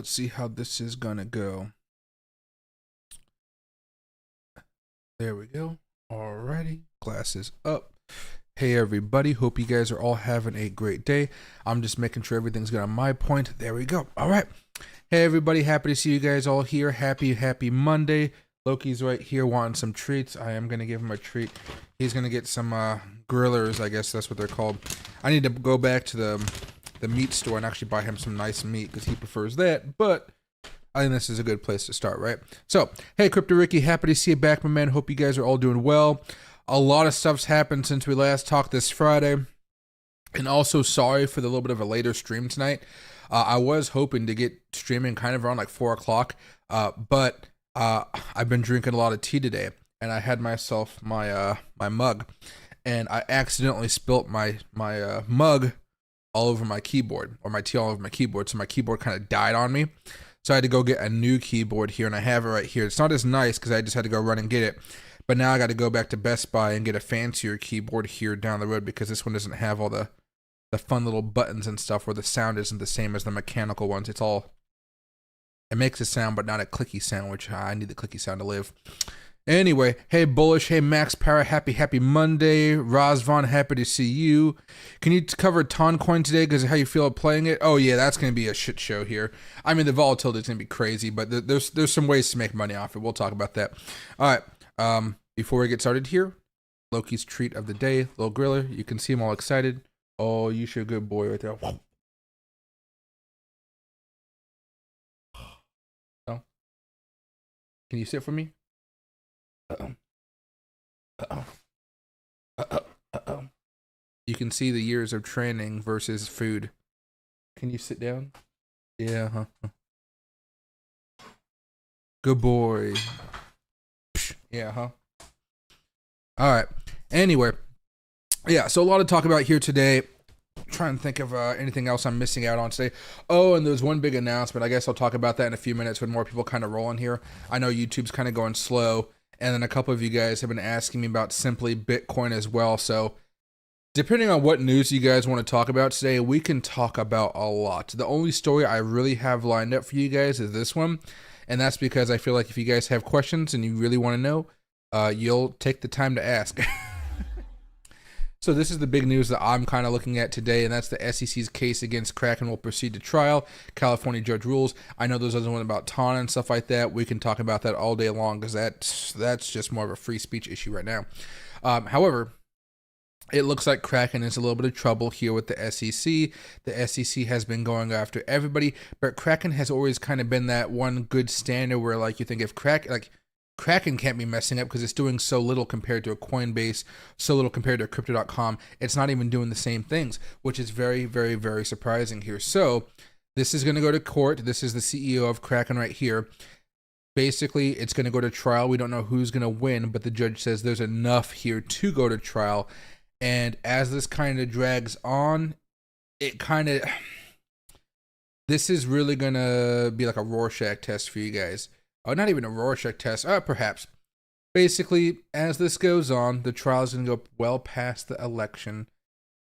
let's see how this is gonna go. There we go. Alrighty, glasses up. Hey everybody, hope you guys are all having a great day. I'm just making sure everything's good on my point. There we go. All right. Hey everybody, happy to see you guys all here. Happy Monday. Loki's right here wanting some treats. I am gonna give him a treat. He's gonna get some grillers, I guess that's what they're called. I need to go back to the meat store and actually buy him some nice meat because he prefers that, but I think this is a good place to start, right? So, hey, Crypto Ricky, happy to see you back, my man. Hope you guys are all doing well. A lot of stuff's happened since we last talked this Friday. And also, sorry for the little bit of a later stream tonight. I was hoping to get streaming kind of around like 4 o'clock, but I've been drinking a lot of tea today, and I had myself my mug, and I accidentally spilt my mug all over my keyboard, or my tea all over my keyboard, so my keyboard kind of died on me. So I had to go get a new keyboard here, and I have it right here. It's not as nice because I just had to go run and get it. But now I got to go back to Best Buy and get a fancier keyboard here down the road because this one doesn't have all the fun little buttons and stuff where the sound isn't the same as the mechanical ones. It makes a sound, but not a clicky sound, which I need the clicky sound to live. Anyway, hey Bullish, hey Max Para, happy Monday. Razvan, happy to see you. Can you cover Toncoin today because of how you feel about playing it? Oh yeah, that's going to be a shit show here. I mean, the volatility is going to be crazy, but there's some ways to make money off it. We'll talk about that. All right, before we get started here, Loki's treat of the day, little griller. You can see him all excited. Oh, you sure good boy right there. Oh, can you sit for me? Uh-oh. Uh-oh. Uh-oh. Uh-oh. You can see the years of training versus food. Can you sit down? Yeah, huh? Good boy. Yeah, huh? Alright. Anyway. Yeah, so a lot to talk about here today. Trying to think of anything else I'm missing out on today. Oh, and there's one big announcement. I guess I'll talk about that in a few minutes when more people kind of roll in here. I know YouTube's kind of going slow. And then a couple of you guys have been asking me about Simply Bitcoin as well. So depending on what news you guys want to talk about today, we can talk about a lot. The only story I really have lined up for you guys is this one. And that's because I feel like if you guys have questions and you really want to know, you'll take the time to ask. So this is the big news that I'm kind of looking at today, and that's the SEC's case against Kraken will proceed to trial. California judge rules. I know there's other one about TON and stuff like that. We can talk about that all day long because that's just more of a free speech issue right now. However, it looks like Kraken is a little bit of trouble here with the SEC. The SEC has been going after everybody, but Kraken has always kind of been that one good standard where, like, you think if Kraken can't be messing up because it's doing so little compared to a Coinbase, so little compared to Crypto.com. It's not even doing the same things, which is very, very, very surprising here. So this is going to go to court. This is the CEO of Kraken right here. Basically, it's going to go to trial. We don't know who's going to win, but the judge says there's enough here to go to trial. And as this kind of drags on, this is really going to be like a Rorschach test for you guys. Oh, not even a Rorschach test, perhaps. Basically, as this goes on, the trial is going to go well past the election.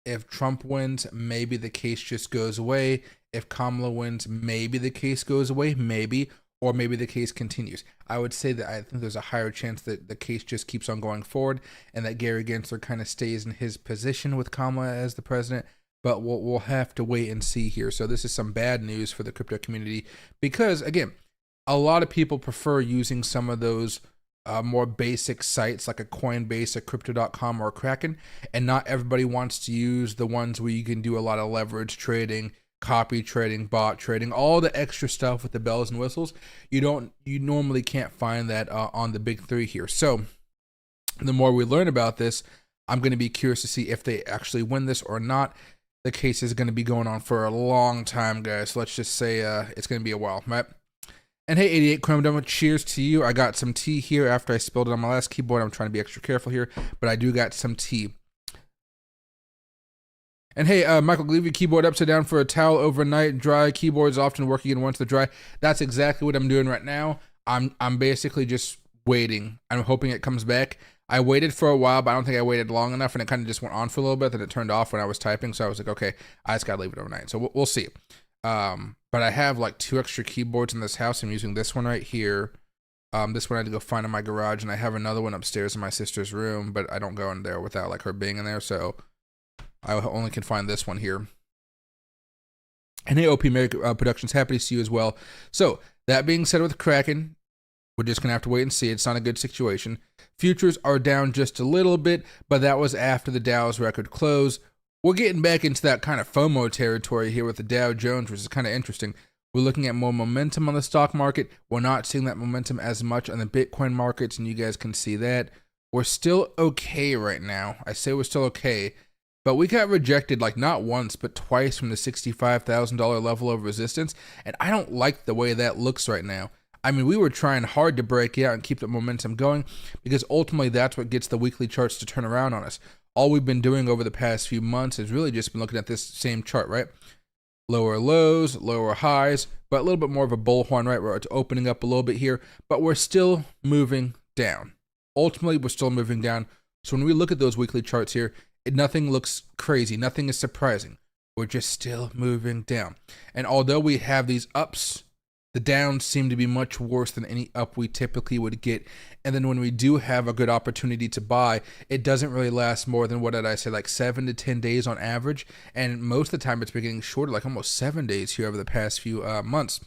If Trump wins, maybe the case just goes away. If Kamala wins, maybe the case goes away, maybe, or maybe the case continues. I would say that I think there's a higher chance that the case just keeps on going forward and that Gary Gensler kind of stays in his position with Kamala as the president. But we'll have to wait and see here. So this is some bad news for the crypto community because, again, a lot of people prefer using some of those more basic sites like a Coinbase, a Crypto.com, or a Kraken, and not everybody wants to use the ones where you can do a lot of leverage trading, copy trading, bot trading, all the extra stuff with the bells and whistles. You normally can't find that on the big three here. So the more we learn about this, I'm going to be curious to see if they actually win this or not. The case is going to be going on for a long time, guys. So let's just say it's going to be a while, right? And hey, 88 Chromedome, cheers to you. I got some tea here after I spilled it on my last keyboard. I'm trying to be extra careful here, but I do got some tea. And hey, Michael, leave your keyboard upside down for a towel overnight. Dry keyboards often work again once they're dry. That's exactly what I'm doing right now. I'm basically just waiting. I'm hoping it comes back. I waited for a while, but I don't think I waited long enough, and it kind of just went on for a little bit. Then it turned off when I was typing, so I was like, okay, I just gotta leave it overnight. So we'll see. But I have like 2 extra keyboards in this house. I'm using this one right here. This one I had to go find in my garage, and I have another one upstairs in my sister's room, but I don't go in there without like her being in there, so I only can find this one here. And hey, OP Mary Productions, happy to see you as well. So that being said, with Kraken, we're just gonna have to wait and see. It's not a good situation. Futures are down just a little bit, but that was after the Dow's record close. We're getting back into that kind of FOMO territory here with the Dow Jones, which is kind of interesting. We're looking at more momentum on the stock market. We're not seeing that momentum as much on the Bitcoin markets, and you guys can see that. We're still okay right now. I say we're still okay, but we got rejected like not once, but twice from the $65,000 level of resistance, and I don't like the way that looks right now. I mean, we were trying hard to break out and keep the momentum going because ultimately that's what gets the weekly charts to turn around on us. All we've been doing over the past few months has really just been looking at this same chart, right? Lower lows, lower highs, but a little bit more of a bullhorn, right? Where it's opening up a little bit here, but we're still moving down. Ultimately, we're still moving down. So when we look at those weekly charts here, nothing looks crazy. Nothing is surprising. We're just still moving down. And although we have these ups, the downs seem to be much worse than any up we typically would get. And then when we do have a good opportunity to buy, it doesn't really last more than, what did I say, like 7 to 10 days on average. And most of the time it's been getting shorter, like almost 7 days here over the past few months.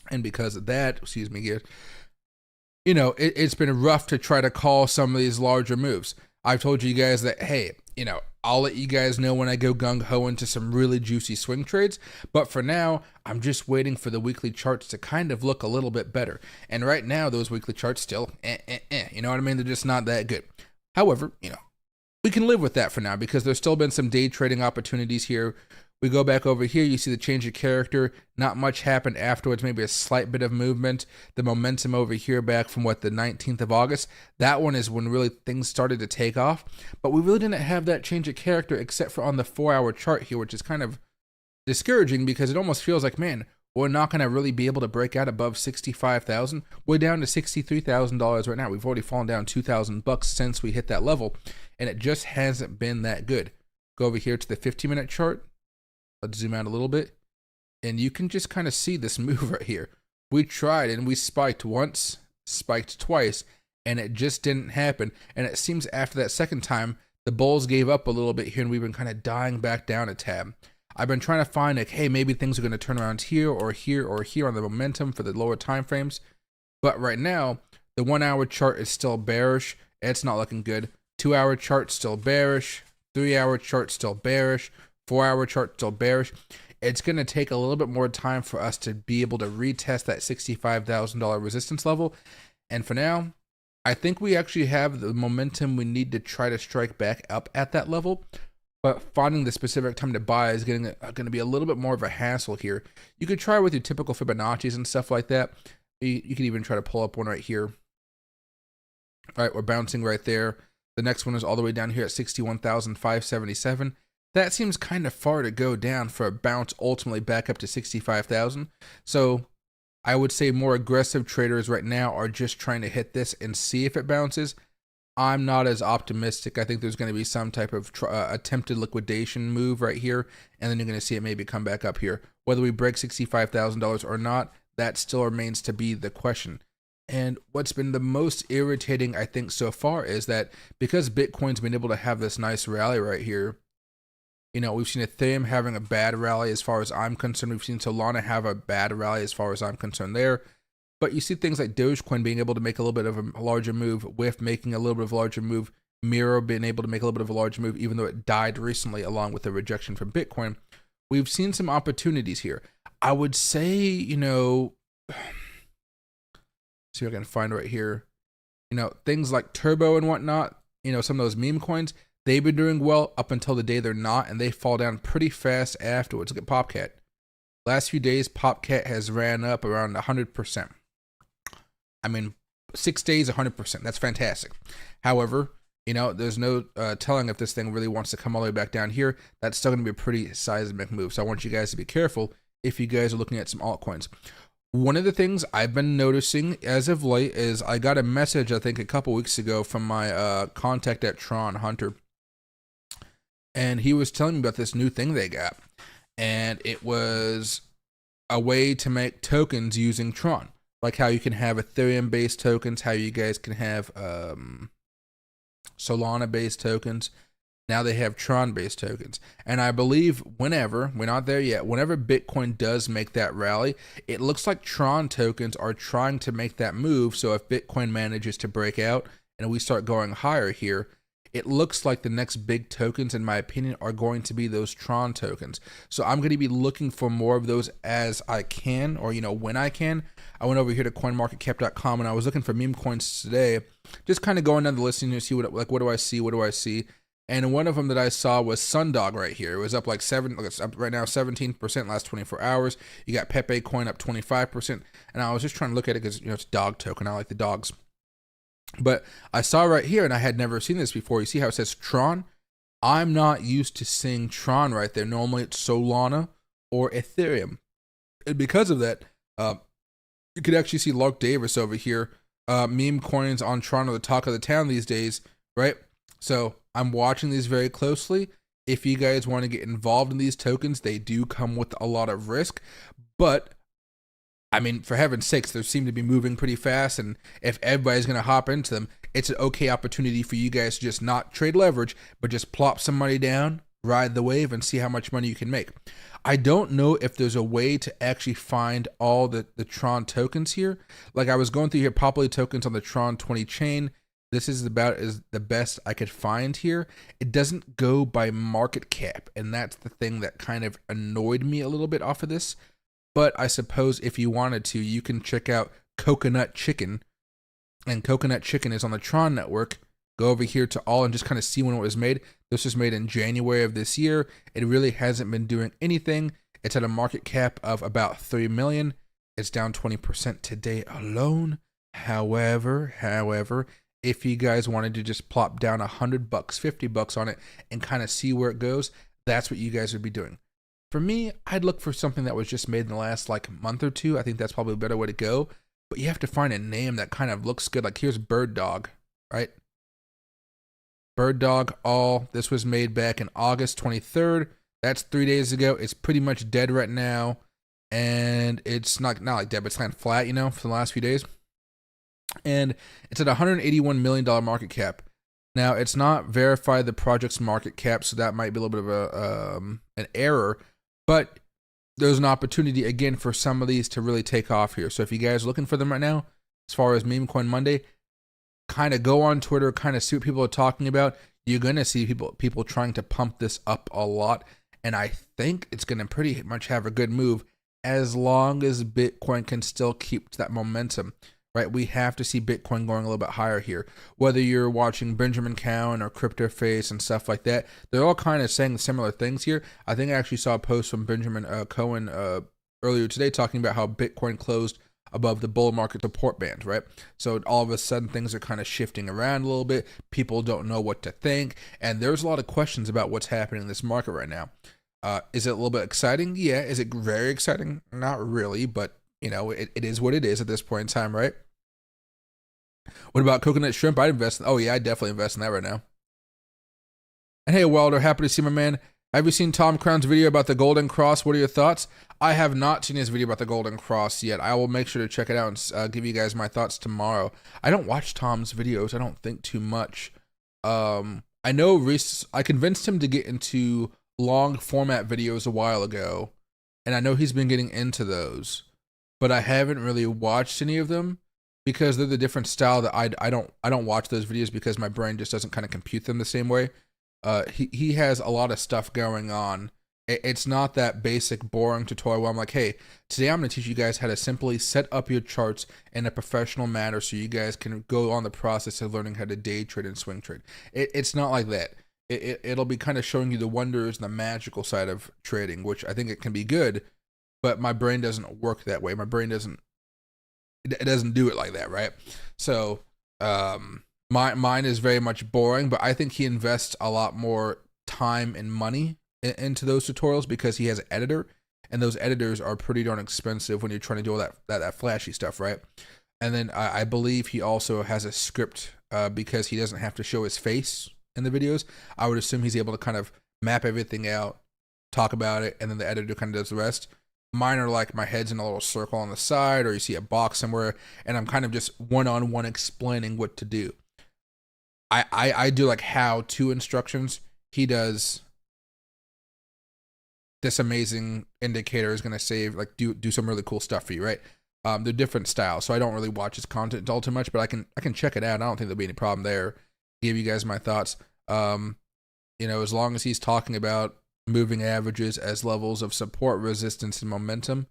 And because of that, excuse me, you know, it's been rough to try to call some of these larger moves. I've told you guys that, hey, you know, I'll let you guys know when I go gung-ho into some really juicy swing trades. But for now, I'm just waiting for the weekly charts to kind of look a little bit better. And right now, those weekly charts still, you know what I mean? They're just not that good. However, you know, we can live with that for now because there's still been some day trading opportunities here. We go back over here, you see the change of character. Not much happened afterwards, maybe a slight bit of movement. The momentum over here back from, what, the 19th of August. That one is when really things started to take off. But we really didn't have that change of character except for on the 4-hour chart here, which is kind of discouraging because it almost feels like, man, we're not going to really be able to break out above $65,000. We're down to $63,000 right now. We've already fallen down $2,000 since we hit that level, and it just hasn't been that good. Go over here to the 15-minute chart. Let's zoom out a little bit, and you can just kind of see this move right here. We tried and we spiked once, spiked twice, and it just didn't happen. And it seems after that second time, the bulls gave up a little bit here, and we've been kind of dying back down a tab. I've been trying to find, like, hey, maybe things are going to turn around here or here or here on the momentum for the lower time frames. But right now, the 1-hour chart is still bearish. It's not looking good. 2-hour chart still bearish. 3-hour chart still bearish. 4-hour chart still bearish. It's going to take a little bit more time for us to be able to retest that $65,000 resistance level. And for now, I think we actually have the momentum we need to try to strike back up at that level. But finding the specific time to buy is going to be a little bit more of a hassle here. You could try with your typical Fibonacci's and stuff like that. You could even try to pull up one right here. All right, we're bouncing right there. The next one is all the way down here at 61,577. That seems kind of far to go down for a bounce ultimately back up to 65,000. So I would say more aggressive traders right now are just trying to hit this and see if it bounces. I'm not as optimistic. I think there's going to be some type of attempted liquidation move right here, and then you're going to see it maybe come back up here. Whether we break $65,000 or not, that still remains to be the question. And what's been the most irritating, I think, so far is that because Bitcoin's been able to have this nice rally right here, you know, we've seen Ethereum having a bad rally as far as I'm concerned. We've seen Solana have a bad rally as far as I'm concerned there. But you see things like Dogecoin being able to make a little bit of a larger move, WIF making a little bit of a larger move, Miro being able to make a little bit of a larger move, even though it died recently along with the rejection from Bitcoin. We've seen some opportunities here. I would say, you know, see if I can find right here, you know, things like Turbo and whatnot, you know, some of those meme coins, they've been doing well up until the day they're not, and they fall down pretty fast afterwards. Look at PopCat. Last few days, PopCat has ran up around 100%. I mean, 6 days, 100%. That's fantastic. However, you know, there's no telling if this thing really wants to come all the way back down here. That's still going to be a pretty seismic move. So I want you guys to be careful if you guys are looking at some altcoins. One of the things I've been noticing as of late is I got a message, I think, a couple weeks ago from my contact at Tron, Hunter. And he was telling me about this new thing they got. and it was a way to make tokens using Tron, like how you can have Ethereum based tokens, how you guys can have Solana based tokens. Now they have Tron based tokens. And I believe whenever, we're not there yet, whenever Bitcoin does make that rally, it looks like Tron tokens are trying to make that move. So if Bitcoin manages to break out and we start going higher here, it looks like the next big tokens, in my opinion, are going to be those Tron tokens. So I'm going to be looking for more of those as I can, or, you know, when I can. I went over here to coinmarketcap.com and I was looking for meme coins today, just kind of going down the listing to see what do I see. And one of them that I saw was Sundog right here. It was up like it's up right now 17% last 24 hours. You got Pepe coin up 25%. And I was just trying to look at it because, you know, it's a dog token. I like the dogs. But I saw right here, and I had never seen this before. You see how it says Tron? I'm not used to seeing Tron right there. Normally it's Solana or Ethereum. And because of that, you could actually see Lark Davis over here. Meme coins on Tron are the talk of the town these days, right? So I'm watching these very closely. If you guys want to get involved in these tokens, they do come with a lot of risk. But I mean, for heaven's sakes, they seem to be moving pretty fast, and if everybody's going to hop into them, it's an okay opportunity for you guys to just not trade leverage, but just plop some money down, ride the wave, and see how much money you can make. I don't know if there's a way to actually find all the Tron tokens here. Like I was going through here, popular tokens on the Tron 20 chain. This is about as the best I could find here. It doesn't go by market cap, and that's the thing that kind of annoyed me a little bit off of this. But I suppose if you wanted to, you can check out Coconut Chicken. And Coconut Chicken is on the Tron network. Go over here to all and just kind of see when it was made. This was made in January of this year. It really hasn't been doing anything. It's at a market cap of about 3 million. It's down 20% today alone. However, if you guys wanted to just plop down $100, $50 on it and kind of see where it goes, that's what you guys would be doing. For me, I'd look for something that was just made in the last like month or two. I think that's probably a better way to go. But you have to find a name that kind of looks good. Like here's Bird Dog, right? Bird Dog all. This was made back in August 23rd. That's 3 days ago. It's pretty much dead right now. And it's not like dead, but it's kind of flat, you know, for the last few days. And it's at $181 million market cap. Now, it's not verified the project's market cap, so that might be a little bit of an error. But there's an opportunity, again, for some of these to really take off here. So if you guys are looking for them right now, as far as Meme Coin Monday, kind of go on Twitter, kind of see what people are talking about. You're going to see people trying to pump this up a lot. And I think it's going to pretty much have a good move as long as Bitcoin can still keep that momentum. Right, we have to see Bitcoin going a little bit higher here. Whether you're watching Benjamin Cowan or CryptoFace and stuff like that, they're all kind of saying similar things here. I think I actually saw a post from Benjamin Cowan earlier today talking about how Bitcoin closed above the bull market support band, right? So all of a sudden things are kind of shifting around a little bit. People don't know what to think, and there's a lot of questions about what's happening in this market right now. Is it a little bit exciting? Yeah. Is it very exciting? Not really, but you know, it is what it is at this point in time, right? What about coconut shrimp? I'd invest in. Oh, yeah, I'd definitely invest in that right now. And hey, Wilder, happy to see my man. Have you seen Tom Crown's video about the Golden Cross? What are your thoughts? I have not seen his video about the Golden Cross yet. I will make sure to check it out and give you guys my thoughts tomorrow. I don't watch Tom's videos. I don't think too much. I know I convinced him to get into long format videos a while ago, and I know he's been getting into those. But I haven't really watched any of them because they're the different style that I don't watch those videos because my brain just doesn't kind of compute them the same way. He has a lot of stuff going on. It's not that basic, boring tutorial where I'm like, hey, today I'm going to teach you guys how to simply set up your charts in a professional manner so you guys can go on the process of learning how to day trade and swing trade. It's not like that. It'll be kind of showing you the wonders and the magical side of trading, which I think it can be good. But my brain doesn't work that way. My brain doesn't do it like that, right? So mine is very much boring, but I think he invests a lot more time and money into those tutorials because he has an editor, and those editors are pretty darn expensive when you're trying to do all that flashy stuff, right? And then I believe he also has a script because he doesn't have to show his face in the videos. I would assume he's able to kind of map everything out talk about it, and then the editor kind of does the rest. Mine are like my head's in a little circle on the side, or you see a box somewhere, and I'm kind of just one-on-one explaining what to do. I do like how-to instructions. He does this amazing indicator is going to save, like do some really cool stuff for you, right? They're different styles, so I don't really watch his content all too much, but I can check it out. I don't think there'll be any problem there. Give you guys my thoughts. You know, as long as he's talking about moving averages as levels of support, resistance, and momentum,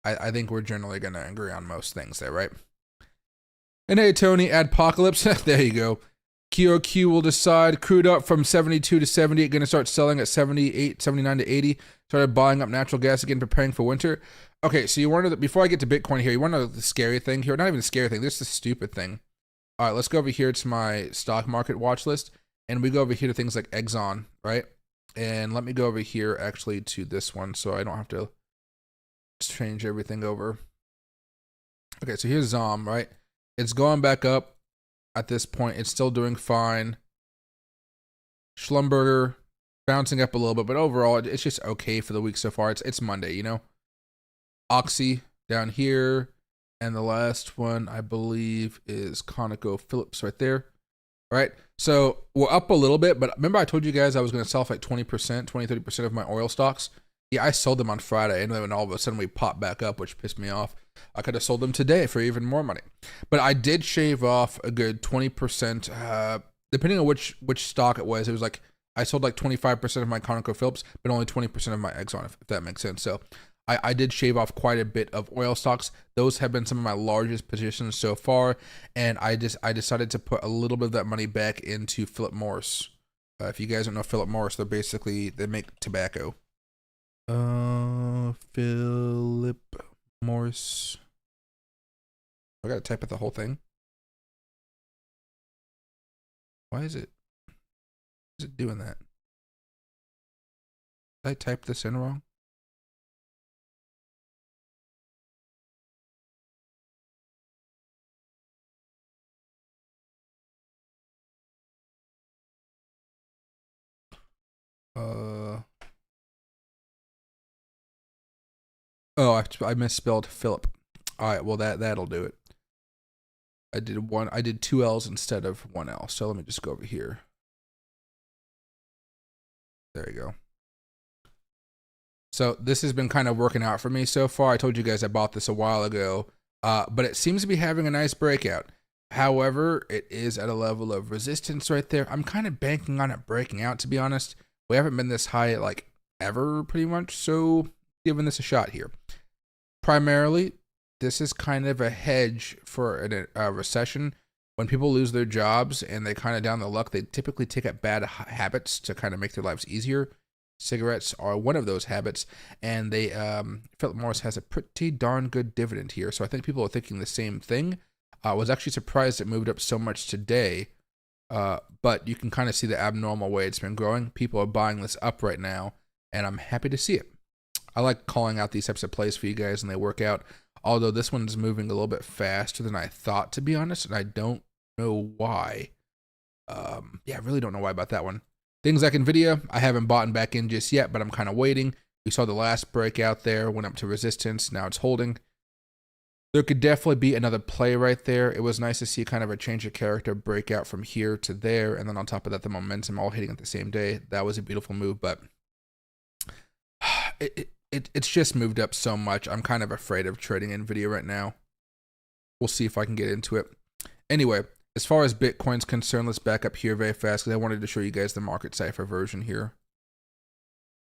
I think we're generally going to agree on most things there, right? And hey, Tony, Adpocalypse, there you go. QOQ will decide. Crude up from 72 to 78, going to start selling at 78, 79 to 80. Started buying up natural gas again, preparing for winter. Okay, so you want to know, before I get to Bitcoin here, you want to know the scary thing here? Not even the scary thing, this is the stupid thing. All right, let's go over here to my stock market watch list, and we go over here to things like Exxon, right? And let me go over here actually to this one so I don't have to change everything over. Okay, so here's ZOM, right? It's going back up at this point. It's still doing fine. Schlumberger bouncing up a little bit, but overall it's just okay for the week so far. It's Monday, you know? Oxy down here. And the last one, I believe, is ConocoPhillips right there. All right, so we're up a little bit, but remember I told you guys I was going to sell off like 20%, 30% of my oil stocks? Yeah, I sold them on Friday, and then all of a sudden we popped back up, which pissed me off. I could have sold them today for even more money. But I did shave off a good 20%, depending on which stock it was. It was like, I sold like 25% of my ConocoPhillips, but only 20% of my Exxon, if that makes sense. So I did shave off quite a bit of oil stocks. Those have been some of my largest positions so far, and I decided to put a little bit of that money back into Philip Morris. If you guys don't know Philip Morris, they make tobacco. Philip Morris. I gotta type out the whole thing. Why is it doing that? Did I type this in wrong? Oh, I misspelled Philip. All right, well that'll do it. I did two L's instead of one L. So let me just go over here. There you go. So this has been kind of working out for me so far. I told you guys I bought this a while ago, but it seems to be having a nice breakout. However, it is at a level of resistance right there. I'm kind of banking on it breaking out, to be honest. We haven't been this high like ever, pretty much. So giving this a shot here. Primarily, this is kind of a hedge for a recession. When people lose their jobs and they kind of down the luck, they typically take up bad habits to kind of make their lives easier. Cigarettes are one of those habits, and Philip Morris has a pretty darn good dividend here. So I think people are thinking the same thing. I was actually surprised it moved up so much today, but you can kind of see the abnormal way it's been growing. People are buying this up right now, and I'm happy to see it. I like calling out these types of plays for you guys, and they work out. Although this one's moving a little bit faster than I thought, to be honest, and I don't know why. Yeah, I really don't know why about that one. Things like Nvidia, I haven't bought back in just yet, but I'm kind of waiting. We saw the last breakout there, went up to resistance, now it's holding. There could definitely be another play right there. It was nice to see kind of a change of character breakout from here to there, and then on top of that, the momentum all hitting at the same day. That was a beautiful move, but it's just moved up so much. I'm kind of afraid of trading Nvidia right now. We'll see if I can get into it. Anyway, as far as Bitcoin's concerned, let's back up here very fast because I wanted to show you guys the market cipher version here.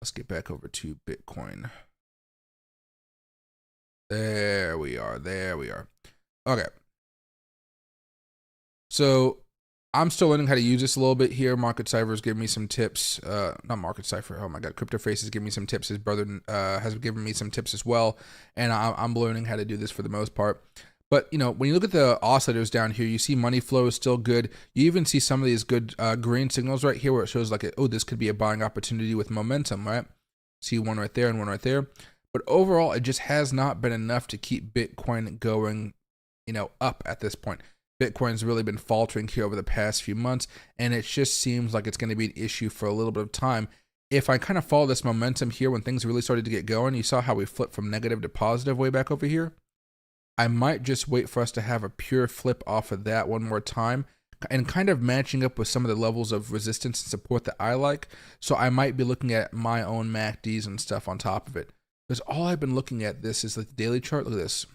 Let's get back over to Bitcoin. There we are. There we are. Okay. So I'm still learning how to use this a little bit here. Market Cipher is giving me some tips. Not Market Cipher. Oh my God. CryptoFace is giving me some tips. His brother has given me some tips as well. And I'm learning how to do this for the most part. But, you know, when you look at the oscillators down here, you see money flow is still good. You even see some of these good green signals right here where it shows like, oh, this could be a buying opportunity with momentum, right? See one right there and one right there. But overall, it just has not been enough to keep Bitcoin going, you know, up at this point. Bitcoin's really been faltering here over the past few months, and it just seems like it's going to be an issue for a little bit of time. if I kind of follow this momentum here when things really started to get going, you saw how we flipped from negative to positive way back over here. I might just wait for us to have a pure flip off of that one more time and kind of matching up with some of the levels of resistance and support that I like. So I might be looking at my own MACDs and stuff on top of it. Because all I've been looking at this is like the daily chart. Look at this.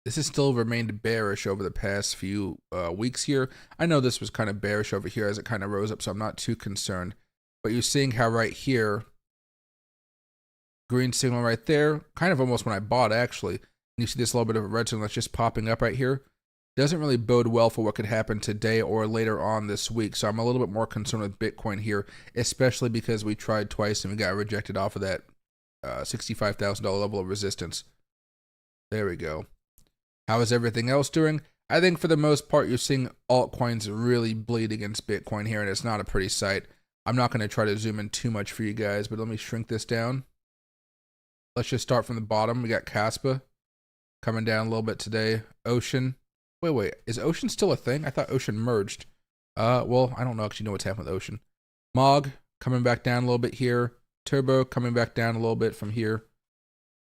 This has still remained bearish over the past few weeks here. I know this was kind of bearish over here as it kind of rose up, so I'm not too concerned. But you're seeing how right here, green signal right there, kind of almost when I bought actually. And you see this little bit of a red signal that's just popping up right here. Doesn't really bode well for what could happen today or later on this week. So I'm a little bit more concerned with Bitcoin here, especially because we tried twice and we got rejected off of that $65,000 level of resistance. There we go. How is everything else doing? I think for the most part, you're seeing altcoins really bleed against Bitcoin here, and it's not a pretty sight. I'm not going to try to zoom in too much for you guys, but let me shrink this down. Let's just start from the bottom. We got Caspa coming down a little bit today. Ocean. Wait. Is Ocean still a thing? I thought Ocean merged. Well, I don't actually know what's happening with Ocean. Mog coming back down a little bit here. Turbo coming back down a little bit from here.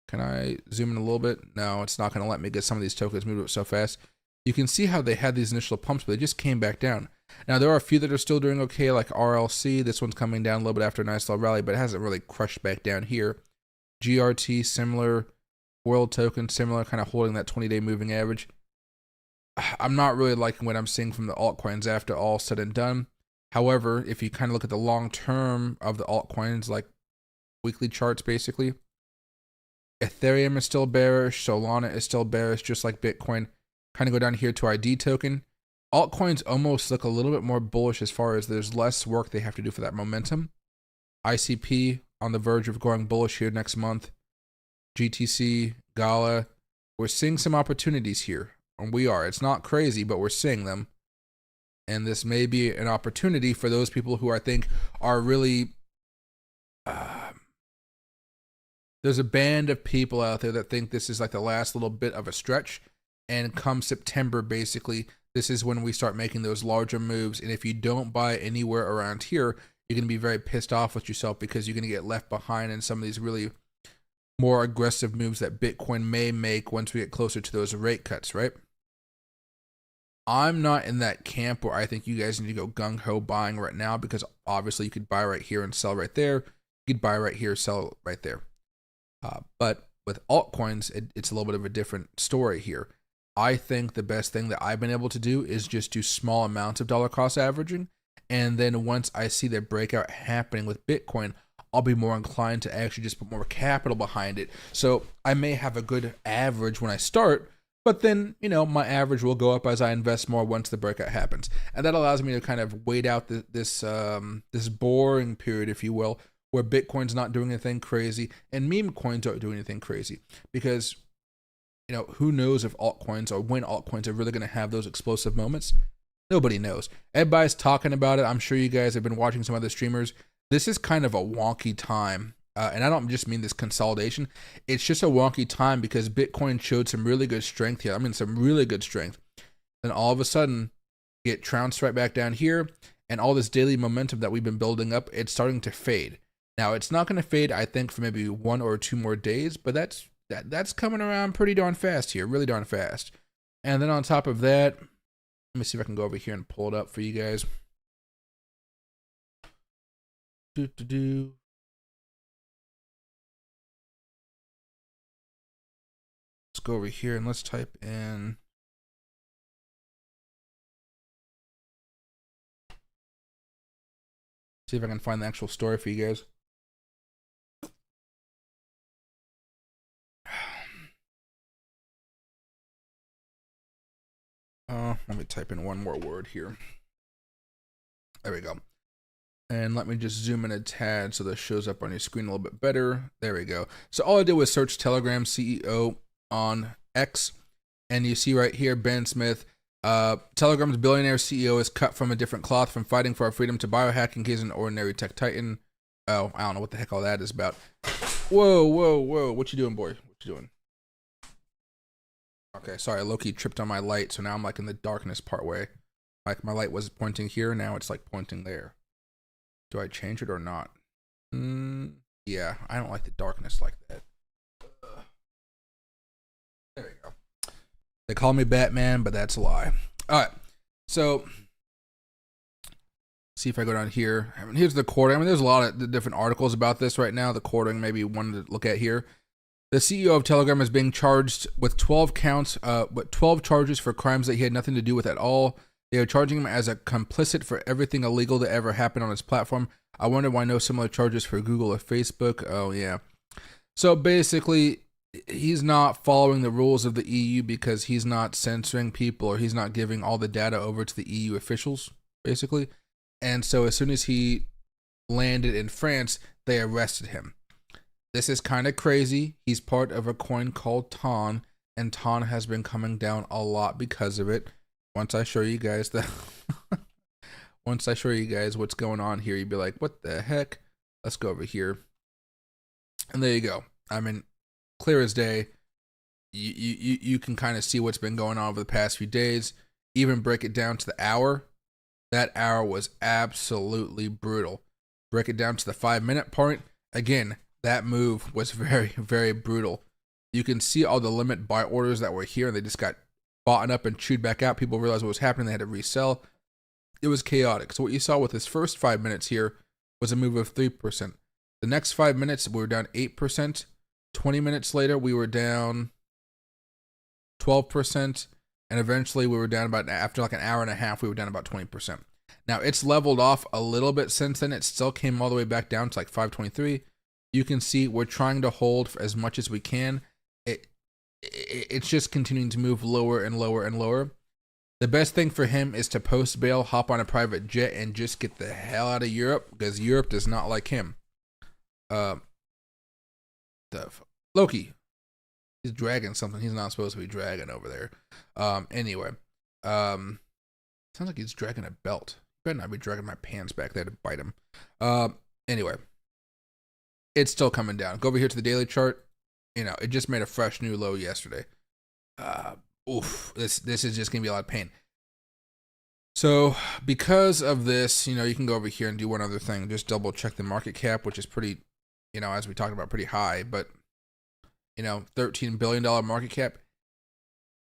Can I zoom in a little bit? No, it's not going to let me get some of these tokens moved up so fast. You can see how they had these initial pumps, but they just came back down. Now, there are a few that are still doing okay, like RLC. This one's coming down a little bit after a nice little rally, but it hasn't really crushed back down here. GRT, similar. World token, similar, kind of holding that 20-day moving average. I'm not really liking what I'm seeing from the altcoins after all said and done. However, if you kind of look at the long term of the altcoins, like weekly charts basically, Ethereum is still bearish, Solana is still bearish, just like Bitcoin. Kind of go down here to ID token. Altcoins almost look a little bit more bullish as far as there's less work they have to do for that momentum. ICP on the verge of going bullish here next month. GTC, Gala, we're seeing some opportunities here. And we are. It's not crazy, but we're seeing them. And this may be an opportunity for those people who I think are really... there's a band of people out there that think this is like the last little bit of a stretch. And come September, basically, this is when we start making those larger moves. And if you don't buy anywhere around here, you're going to be very pissed off with yourself because you're going to get left behind in some of these really more aggressive moves that Bitcoin may make once we get closer to those rate cuts, right? I'm not in that camp where I think you guys need to go gung-ho buying right now, because obviously you could buy right here and sell right there. You could buy right here, sell right there. But with altcoins, it's a little bit of a different story here. I think the best thing that I've been able to do is just do small amounts of dollar cost averaging. And then once I see the breakout happening with Bitcoin, I'll be more inclined to actually just put more capital behind it. So I may have a good average when I start, but then, you know, my average will go up as I invest more once the breakout happens. And that allows me to kind of wait out this boring period, if you will, where Bitcoin's not doing anything crazy and meme coins aren't doing anything crazy. Because, you know, who knows if altcoins or when altcoins are really going to have those explosive moments? Nobody knows. Everybody's talking about it. I'm sure you guys have been watching some other streamers. This is kind of a wonky time. And I don't just mean this consolidation. It's just a wonky time because Bitcoin showed some really good strength here. I mean, some really good strength. Then all of a sudden, get trounced right back down here. And all this daily momentum that we've been building up, it's starting to fade. Now, it's not going to fade, I think, for maybe 1 or 2 more days. But that's coming around pretty darn fast here. Really darn fast. And then on top of that, let me see if I can go over here and pull it up for you guys. Let's go over here and let's type in. See if I can find the actual story for you guys. Let me type in one more word here. There we go. And let me just zoom in a tad so this shows up on your screen a little bit better. There we go. So all I did was search Telegram CEO on X. And you see right here, Ben Smith, Telegram's billionaire CEO is cut from a different cloth from fighting for our freedom to biohacking. He's an ordinary tech titan. Oh, I don't know what the heck all that is about. Whoa. What you doing, boy? What you doing? Okay, sorry, Loki tripped on my light, so now I'm like in the darkness part way. Like my light was pointing here, now it's like pointing there. Do I change it or not? Yeah, I don't like the darkness like that. There we go. They call me Batman, but that's a lie. All right, so see if I go down here. I mean, here's the quartering. I mean, there's a lot of different articles about this right now. The quartering, maybe one to look at here. The CEO of Telegram is being charged with 12 counts, 12 charges for crimes that he had nothing to do with at all. They are charging him as a complicit for everything illegal that ever happened on his platform. I wonder why no similar charges for Google or Facebook. Oh, yeah. So basically, he's not following the rules of the EU because he's not censoring people or he's not giving all the data over to the EU officials, basically. And so as soon as he landed in France, they arrested him. This is kind of crazy. He's part of a coin called TON, and TON has been coming down a lot because of it. Once I show you guys what's going on here, you'd be like, what the heck? Let's go over here. And there you go. I mean, clear as day. You can kind of see what's been going on over the past few days. Even break it down to the hour. That hour was absolutely brutal. Break it down to the 5-minute point. Again, that move was very, very brutal. You can see all the limit buy orders that were here, and they just got bought up and chewed back out. People realized what was happening. They had to resell. It was chaotic. So what you saw with this first 5 minutes here was a move of 3%. The next 5 minutes, we were down 8%. 20 minutes later, we were down 12%. And eventually we were down about, after like an hour and a half, we were down about 20%. Now it's leveled off a little bit since then. It still came all the way back down to like 523. You can see we're trying to hold for as much as we can. It's just continuing to move lower and lower and lower. The best thing for him is to post bail, hop on a private jet, and just get the hell out of Europe, because Europe does not like him. Loki. He's dragging something he's not supposed to be dragging over there. Anyway. Sounds like he's dragging a belt. Better not be dragging my pants back there to bite him. Anyway. It's still coming down. Go over here to the daily chart. You know, it just made a fresh new low yesterday. This is just gonna be a lot of pain. So because of this, you know, you can go over here and do one other thing. Just double check the market cap, which is pretty, you know, as we talked about, pretty high, but you know, $13 billion market cap.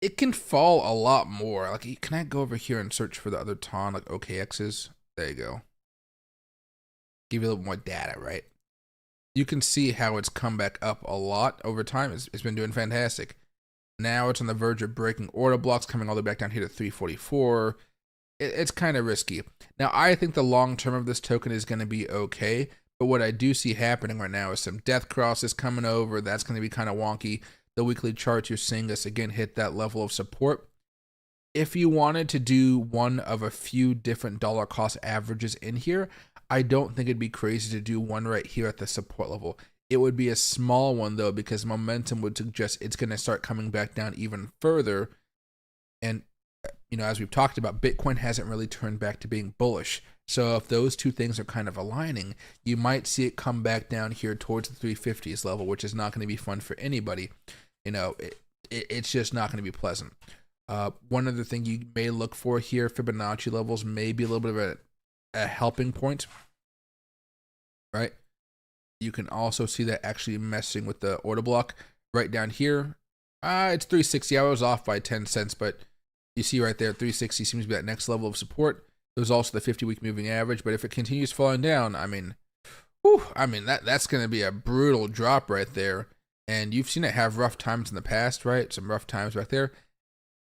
It can fall a lot more. Like, can I go over here and search for the other TON, like OKXs? There you go. Give you a little more data, right? You can see how it's come back up a lot over time. It's been doing fantastic. Now it's on the verge of breaking order blocks, coming all the way back down here to 344. It's kind of risky. Now, I think the long term of this token is going to be okay, but what I do see happening right now is some death crosses coming over. That's going to be kind of wonky. The weekly chart, you're seeing us again hit that level of support. If you wanted to do one of a few different dollar cost averages in here, I don't think it'd be crazy to do one right here at the support level. It would be a small one though, because momentum would suggest it's going to start coming back down even further. And, you know, as we've talked about, Bitcoin hasn't really turned back to being bullish. So if those two things are kind of aligning, you might see it come back down here towards the 350s level, which is not going to be fun for anybody. You know, it's just not going to be pleasant. One other thing you may look for here, Fibonacci levels may be a little bit of a helping point, right? You can also see that actually messing with the order block right down here. It's 360. I was off by 10 cents, but you see right there, 360 seems to be that next level of support. There's also the 50-week moving average, but if it continues falling down, I mean, that's going to be a brutal drop right there. And you've seen it have rough times in the past, right? Some rough times back there.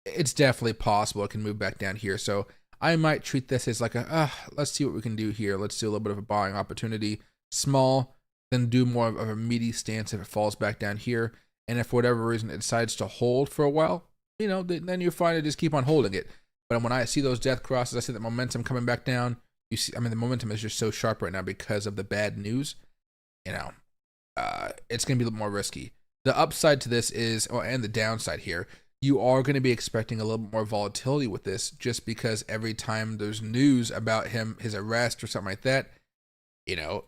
It's definitely possible it can move back down here. So I might treat this as like let's see what we can do here. Let's do a little bit of a buying opportunity. Small, then do more of a meaty stance if it falls back down here. And if for whatever reason it decides to hold for a while, you know, then you're fine to just keep on holding it. But when I see those death crosses, I see the momentum coming back down. You see, I mean, the momentum is just so sharp right now because of the bad news. You know, it's going to be a little more risky. The upside to this is, and the downside here, you are going to be expecting a little bit more volatility with this, just because every time there's news about his arrest or something like that, you know,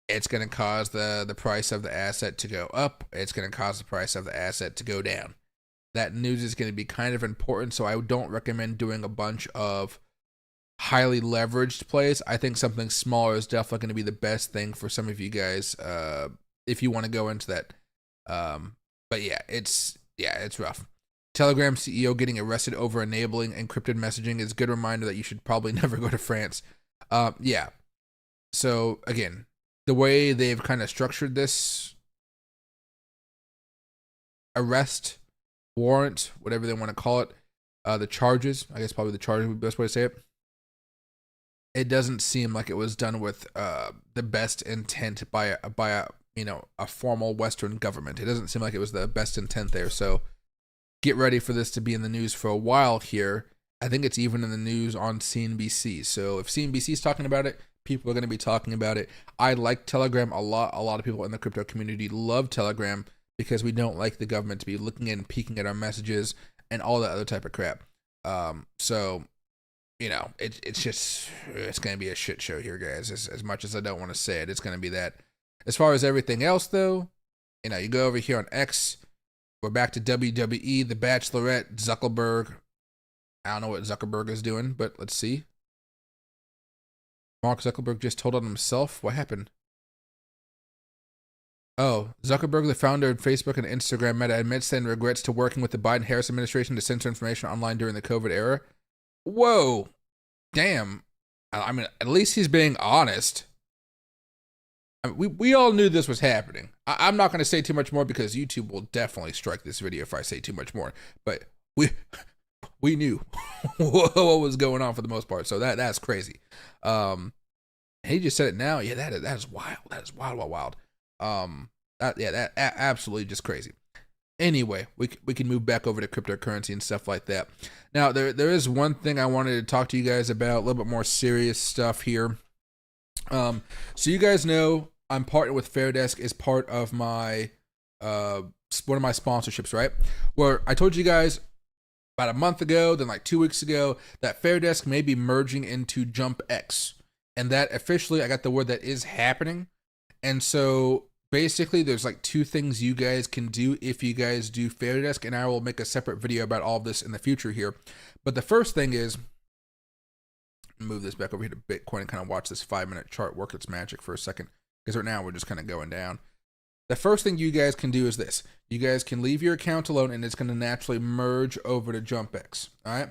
it's going to cause the price of the asset to go up. It's going to cause the price of the asset to go down. That news is going to be kind of important, so I don't recommend doing a bunch of highly leveraged plays, I think something smaller is definitely going to be the best thing for some of you guys if you want to go into that. But yeah, it's rough. Telegram CEO getting arrested over enabling encrypted messaging is a good reminder that you should probably never go to France. Yeah. So again, the way they've kind of structured this arrest warrant, whatever they want to call it, the charges, I guess probably the charges would be the best way to say it. It doesn't seem like it was done with the best intent by a formal Western government. It doesn't seem like it was the best intent there. So get ready for this to be in the news for a while here. I think it's even in the news on CNBC. So if CNBC is talking about it, people are going to be talking about it. I like Telegram a lot. A lot of people in the crypto community love Telegram because we don't like the government to be looking in and peeking at our messages and all that other type of crap. So, it's going to be a shit show here, guys. As much as I don't want to say it, it's going to be that. As far as everything else, though, you go over here on X. We're back to WWE, The Bachelorette, Zuckerberg. I don't know what Zuckerberg is doing, but let's see. Mark Zuckerberg just told on himself. What happened? Oh, Zuckerberg, the founder of Facebook and Instagram Meta, admits and regrets to working with the Biden-Harris administration to censor information online during the COVID era. Whoa. Damn. I mean, at least he's being honest. I mean, we all knew this was happening. I'm not going to say too much more because YouTube will definitely strike this video if I say too much more. But we knew what was going on for the most part. So that's crazy. He just said it now. Yeah, that is wild. That is wild. That absolutely just crazy. Anyway, we can move back over to cryptocurrency and stuff like that. Now, there is one thing I wanted to talk to you guys about, a little bit more serious stuff here. So you guys know I'm partnered with Fairdesk as part of my one of my sponsorships, right? Where I told you guys about a month ago, then like 2 weeks ago, that Fairdesk may be merging into JumpX, and that officially I got the word that is happening. And so basically, there's like two things you guys can do if you guys do Fairdesk, and I will make a separate video about all of this in the future here. But the first thing is, move this back over here to Bitcoin and kind of watch this 5-minute chart work its magic for a second, because right now we're just kind of going down. The first thing you guys can do is this. You guys can leave your account alone, and it's going to naturally merge over to JumpX, all right?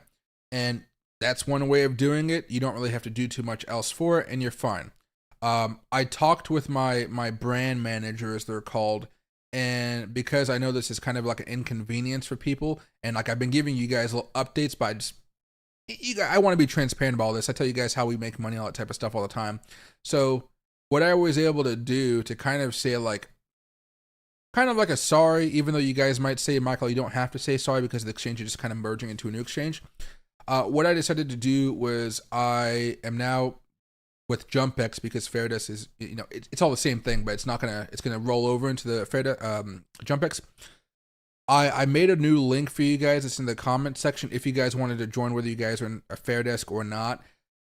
And that's one way of doing it. You don't really have to do too much else for it, and you're fine. I talked with my brand manager, as they're called, and because I know this is kind of like an inconvenience for people, and like I've been giving you guys little updates, but I want to be transparent about all this. I tell you guys how we make money, all that type of stuff all the time. So what I was able to do to kind of say kind of like a sorry, even though you guys might say, Michael, you don't have to say sorry because the exchange is just kind of merging into a new exchange. What I decided to do was I am now with JumpX, because Fairdesk is, it's all the same thing, but it's gonna roll over into the JumpX. I made a new link for you guys. It's in the comment section if you guys wanted to join, whether you guys are in a Fairdesk or not.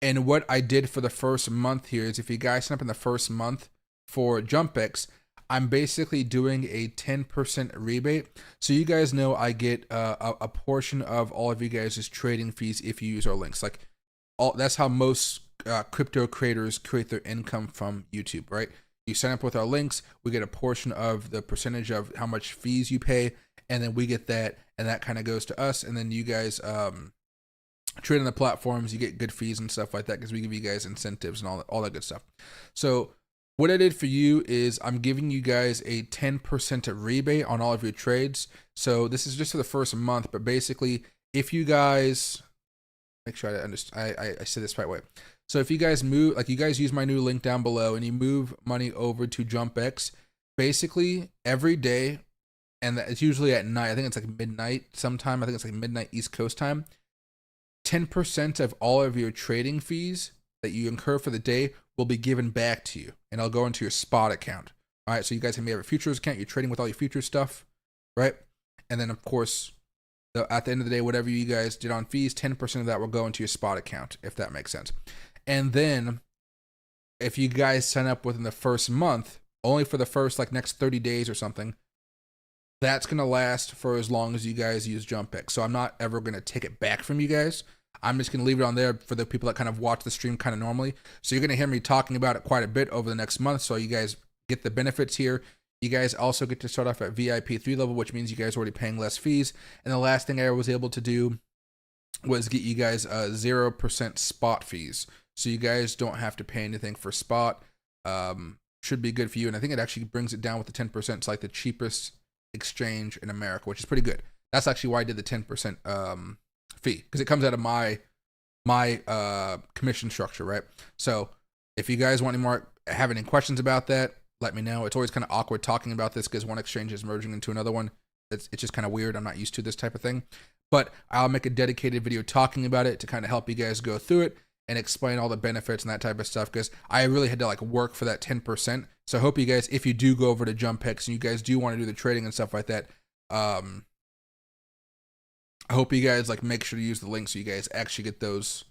And what I did for the first month here is, if you guys sign up in the first month for JumpX, I'm basically doing a 10% rebate. So you guys know I get a portion of all of you guys' trading fees if you use our links. That's how most crypto creators create their income from YouTube, right? You sign up with our links, we get a portion of the percentage of how much fees you pay, and then we get that, and that kind of goes to us. And then you guys trade on the platforms, you get good fees and stuff like that, because we give you guys incentives and all that good stuff. So what I did for you is I'm giving you guys a 10% rebate on all of your trades. So this is just for the first month, but basically, if you guys make sure I understand, I said this right way. So if you guys move, like you guys use my new link down below and you move money over to JumpX, basically every day, and it's usually at night, I think it's like midnight sometime, I think it's like midnight East Coast time, 10% of all of your trading fees that you incur for the day will be given back to you, and it'll go into your spot account. All right, so you guys may have a futures account, you're trading with all your futures stuff, right? And then of course, at the end of the day, whatever you guys did on fees, 10% of that will go into your spot account, if that makes sense. And then if you guys sign up within the first month, only for the first next 30 days or something, that's going to last for as long as you guys use JumpX. So I'm not ever going to take it back from you guys. I'm just going to leave it on there for the people that kind of watch the stream kind of normally. So you're going to hear me talking about it quite a bit over the next month. So you guys get the benefits here. You guys also get to start off at VIP 3 level, which means you guys are already paying less fees. And the last thing I was able to do was get you guys 0% spot fees. So you guys don't have to pay anything for spot. Should be good for you. And I think it actually brings it down with the 10%. It's like the cheapest exchange in America, which is pretty good. That's actually why I did the 10% fee, because it comes out of my commission structure, right? So if you guys want any more, have any questions about that, let me know. It's always kind of awkward talking about this because one exchange is merging into another one. It's just kind of weird. I'm not used to this type of thing, but I'll make a dedicated video talking about it to kind of help you guys go through it and explain all the benefits and that type of stuff, because I really had to like work for that 10%. So I hope you guys, if you do go over to JumpX and you guys do want to do the trading and stuff like that, I hope you guys like make sure to use the link so you guys actually get those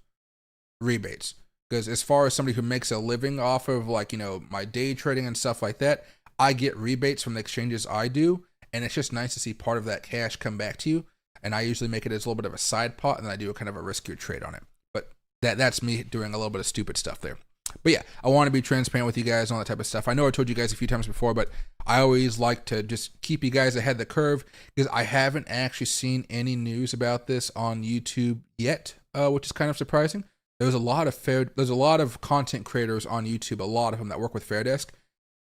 rebates. Because as far as somebody who makes a living off of like, you know, my day trading and stuff like that, I get rebates from the exchanges I do. And it's just nice to see part of that cash come back to you. And I usually make it as a little bit of a side pot, and then I do a kind of a riskier trade on it. But that's me doing a little bit of stupid stuff there. But yeah, I want to be transparent with you guys on all that type of stuff. I know I told you guys a few times before, but I always like to just keep you guys ahead of the curve, because I haven't actually seen any news about this on YouTube yet, which is kind of surprising. There's a lot of content creators on YouTube, a lot of them that work with Fairdesk,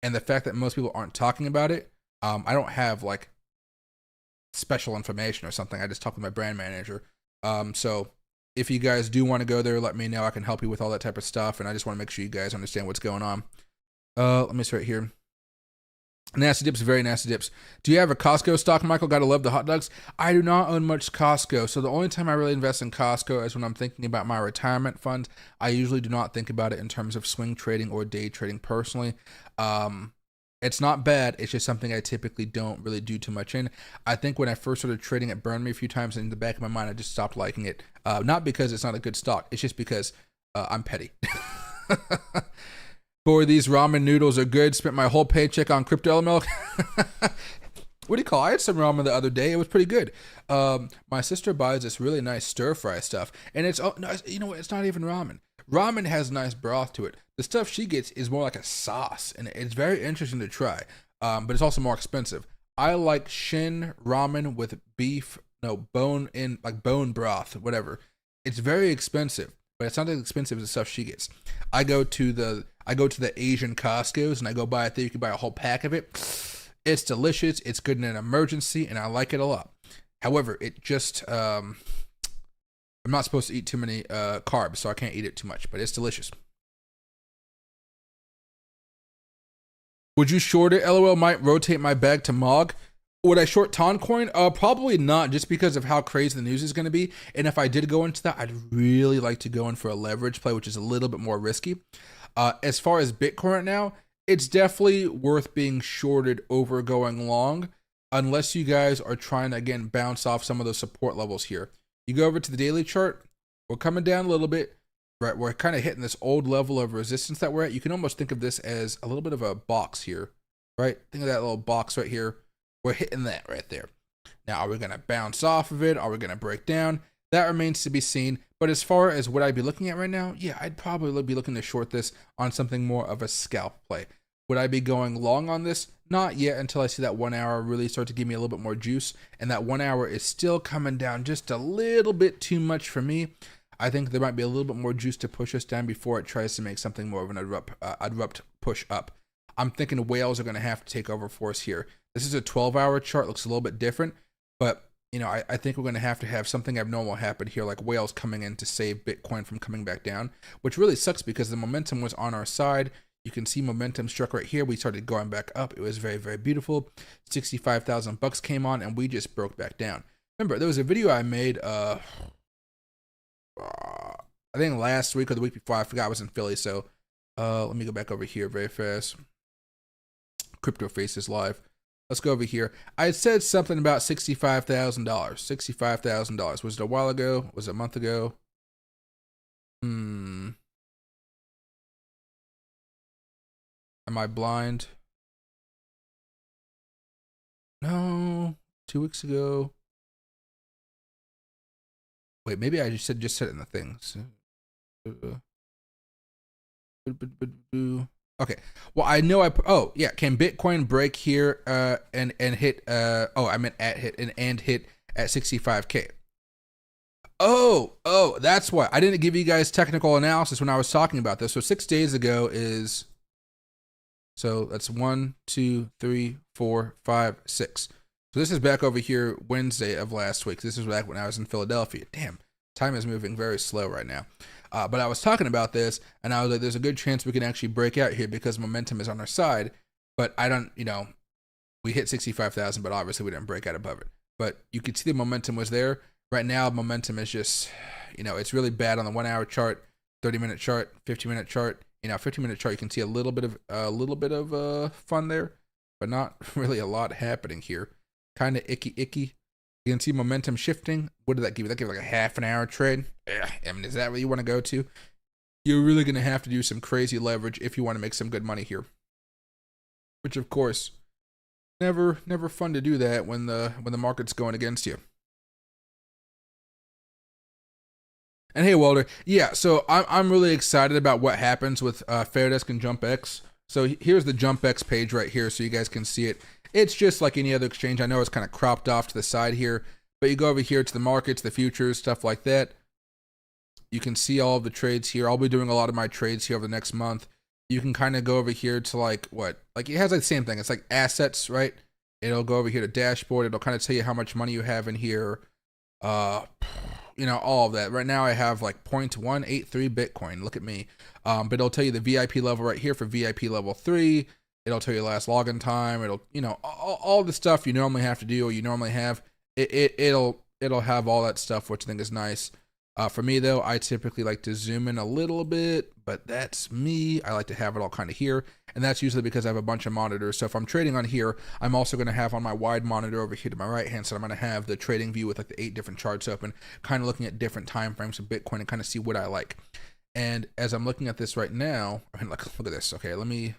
and the fact that most people aren't talking about it, I don't have like special information or something. I just talk with my brand manager. So if you guys do want to go there, let me know. I can help you with all that type of stuff, and I just want to make sure you guys understand what's going on. Let me start here. Nasty dips, very nasty dips. Do you have a Costco stock, Michael? Gotta love the hot dogs. I do not own much Costco, so the only time I really invest in Costco is when I'm thinking about my retirement fund. I usually do not think about it in terms of swing trading or day trading personally. It's not bad. It's just something I typically don't really do too much in. I think when I first started trading, it burned me a few times, and in the back of my mind, I just stopped liking it. Not because it's not a good stock. It's just because I'm petty. Boy, these ramen noodles are good. Spent my whole paycheck on crypto milk. What do you call it? I had some ramen the other day. It was pretty good. My sister buys this really nice stir fry stuff, and it's, you know what? It's not even ramen. Ramen has nice broth to it. The stuff she gets is more like a sauce, and it's very interesting to try. But it's also more expensive. I like Shin ramen with beef, bone broth, whatever. It's very expensive, but it's not as expensive as the stuff she gets. I go to the Asian Costco's and I go buy it there. You can buy a whole pack of it. It's delicious. It's good in an emergency, and I like it a lot. However, it just I'm not supposed to eat too many carbs, so I can't eat it too much, but it's delicious. Would you short it? LOL, might rotate my bag to MOG. Would I short Toncoin? Probably not, just because of how crazy the news is going to be. And if I did go into that, I'd really like to go in for a leverage play, which is a little bit more risky. As far as Bitcoin right now, it's definitely worth being shorted over going long, unless you guys are trying to, again, bounce off some of those support levels here. You go over to the daily chart, we're coming down a little bit, right? We're kind of hitting this old level of resistance that we're at. You can almost think of this as a little bit of a box here, right? Think of that little box right here. We're hitting that right there. Now, are we going to bounce off of it? Are we going to break down? That remains to be seen. But as far as what I'd be looking at right now, yeah, I'd probably be looking to short this on something more of a scalp play. Would I be going long on this? Not yet, until I see that 1 hour really start to give me a little bit more juice. And that 1 hour is still coming down just a little bit too much for me. I think there might be a little bit more juice to push us down before it tries to make something more of an abrupt push up. I'm thinking whales are going to have to take over for us here. This is a 12-hour chart, looks a little bit different, but you know, I think we're going to have something abnormal happen here, like whales coming in to save Bitcoin from coming back down, which really sucks because the momentum was on our side. You can see momentum struck right here. We started going back up. It was very, very beautiful. 65,000 bucks came on, and we just broke back down. Remember, there was a video I made, I think last week or the week before. I forgot I was in Philly, so let me go back over here very fast. Crypto Faces Live. Let's go over here. I said something about $65,000. $65,000. Was it a while ago? Was it a month ago? Am I blind? No. 2 weeks ago. Wait, maybe I just said it in the things. Okay. Well, I know oh yeah, can Bitcoin break here and hit oh, I meant at hit and hit at 65K. Oh, that's why I didn't give you guys technical analysis when I was talking about this. So 6 days ago is, so that's 1, 2, 3, 4, 5, 6. So this is back over here Wednesday of last week. This is back when I was in Philadelphia. Damn, time is moving very slow right now. But I was talking about this, and I was like, there's a good chance we can actually break out here because momentum is on our side. But I don't, we hit 65,000, but obviously we didn't break out above it. But you could see the momentum was there. Right now, momentum is just, it's really bad on the 1 hour chart, 30-minute chart, 50-minute chart. 50-minute chart, you can see a little bit of fun there, but not really a lot happening here. Kind of icky. You can see momentum shifting. What did that give you? That gave like a half an hour trade. I mean, is that what you want to go to? You're really going to have to do some crazy leverage if you want to make some good money here. Which, of course, never fun to do that when the market's going against you. And hey, Walter, yeah, so I'm really excited about what happens with Fairdesk and JumpX. So here's the JumpX page right here, so you guys can see it. It's just like any other exchange. I know it's kind of cropped off to the side here, but you go over here to the markets, the futures, stuff like that. You can see all of the trades here. I'll be doing a lot of my trades here over the next month. You can kind of go over here to like it has like the same thing. It's like assets, right? It'll go over here to dashboard. It'll kind of tell you how much money you have in here. All of that. Right now I have like 0.183 Bitcoin. Look at me. But it'll tell you the VIP level right here for VIP level 3. It'll tell you last login time. It'll, all the stuff you normally have to do or you normally have. It'll have all that stuff, which I think is nice. For me though, I typically like to zoom in a little bit, but that's me. I like to have it all kind of here. And that's usually because I have a bunch of monitors. So if I'm trading on here, I'm also going to have on my wide monitor over here to my right hand side, I'm going to have the trading view with like the 8 different charts open, kind of looking at different time frames of Bitcoin and kind of see what I like. And as I'm looking at this right now, I mean, look at this. Okay, let me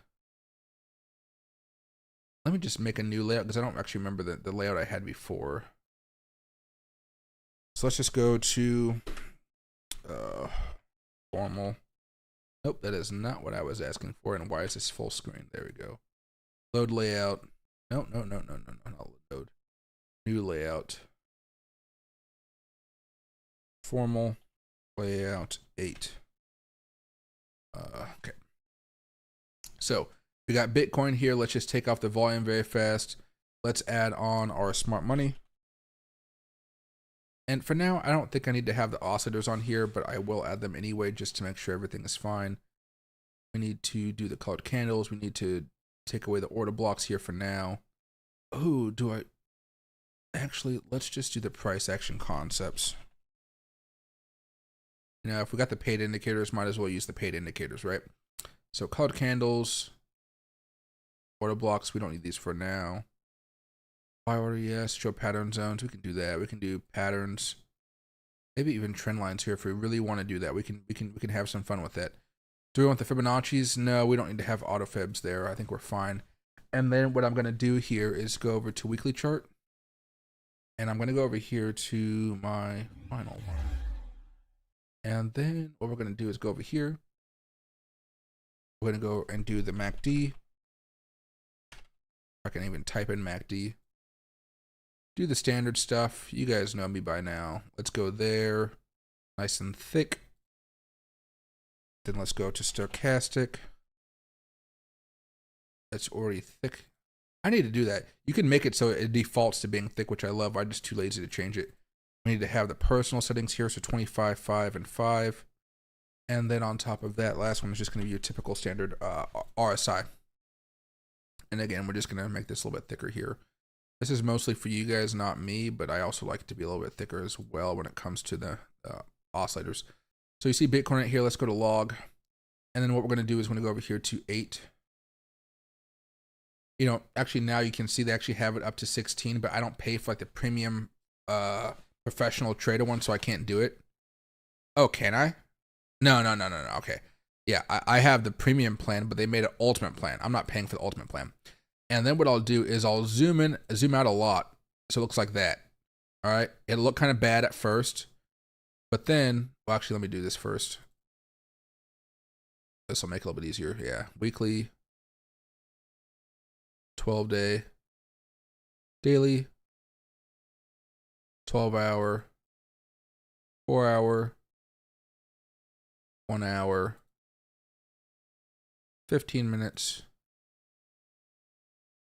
just make a new layout because I don't actually remember the layout I had before. So let's just go to formal. Nope, that is not what I was asking for. And why is this full screen? There we go. Load layout. No, not load. New layout. Formal layout 8. Okay. So we got Bitcoin here. Let's just take off the volume very fast. Let's add on our smart money. And for now, I don't think I need to have the oscillators on here, but I will add them anyway just to make sure everything is fine. We need to do the colored candles. We need to take away the order blocks here for now. Oh, actually, let's just do the price action concepts. If we got the paid indicators, might as well use the paid indicators, right? So colored candles, order blocks, we don't need these for now. Buy order, yes. Show pattern zones. We can do that. We can do patterns, maybe even trend lines here if we really want to do that. We can have some fun with that. Do we want the Fibonacci's? No, we don't need to have auto fibs there. I think we're fine. And then what I'm going to do here is go over to weekly chart, and I'm going to go over here to my final one. And then what we're going to do is go over here. We're going to go and do the MACD. I can even type in MACD. Do the standard stuff. You guys know me by now. Let's go there. Nice and thick. Then let's go to stochastic. That's already thick. I need to do that. You can make it so it defaults to being thick, which I love. I'm just too lazy to change it. We need to have the personal settings here. So 25, 5, and 5. And then on top of that, last one is just going to be your typical standard RSI. And again, we're just going to make this a little bit thicker here. This is mostly for you guys, not me, but I also like it to be a little bit thicker as well when it comes to the oscillators. So you see Bitcoin right here. Let's go to log. And then what we're going to do is we're going to go over here to 8. Actually now you can see they actually have it up to 16, but I don't pay for like the premium professional trader one, so I can't do it. Oh, can I? No. Okay. Yeah, I have the premium plan, but they made an ultimate plan. I'm not paying for the ultimate plan. And then what I'll do is I'll zoom out a lot. So it looks like that. All right. It'll look kind of bad at first. But then, well, actually, let me do this first. This will make it a little bit easier. Yeah, weekly, 12-day, daily, 12-hour, 4-hour, 1 hour, 15 minutes,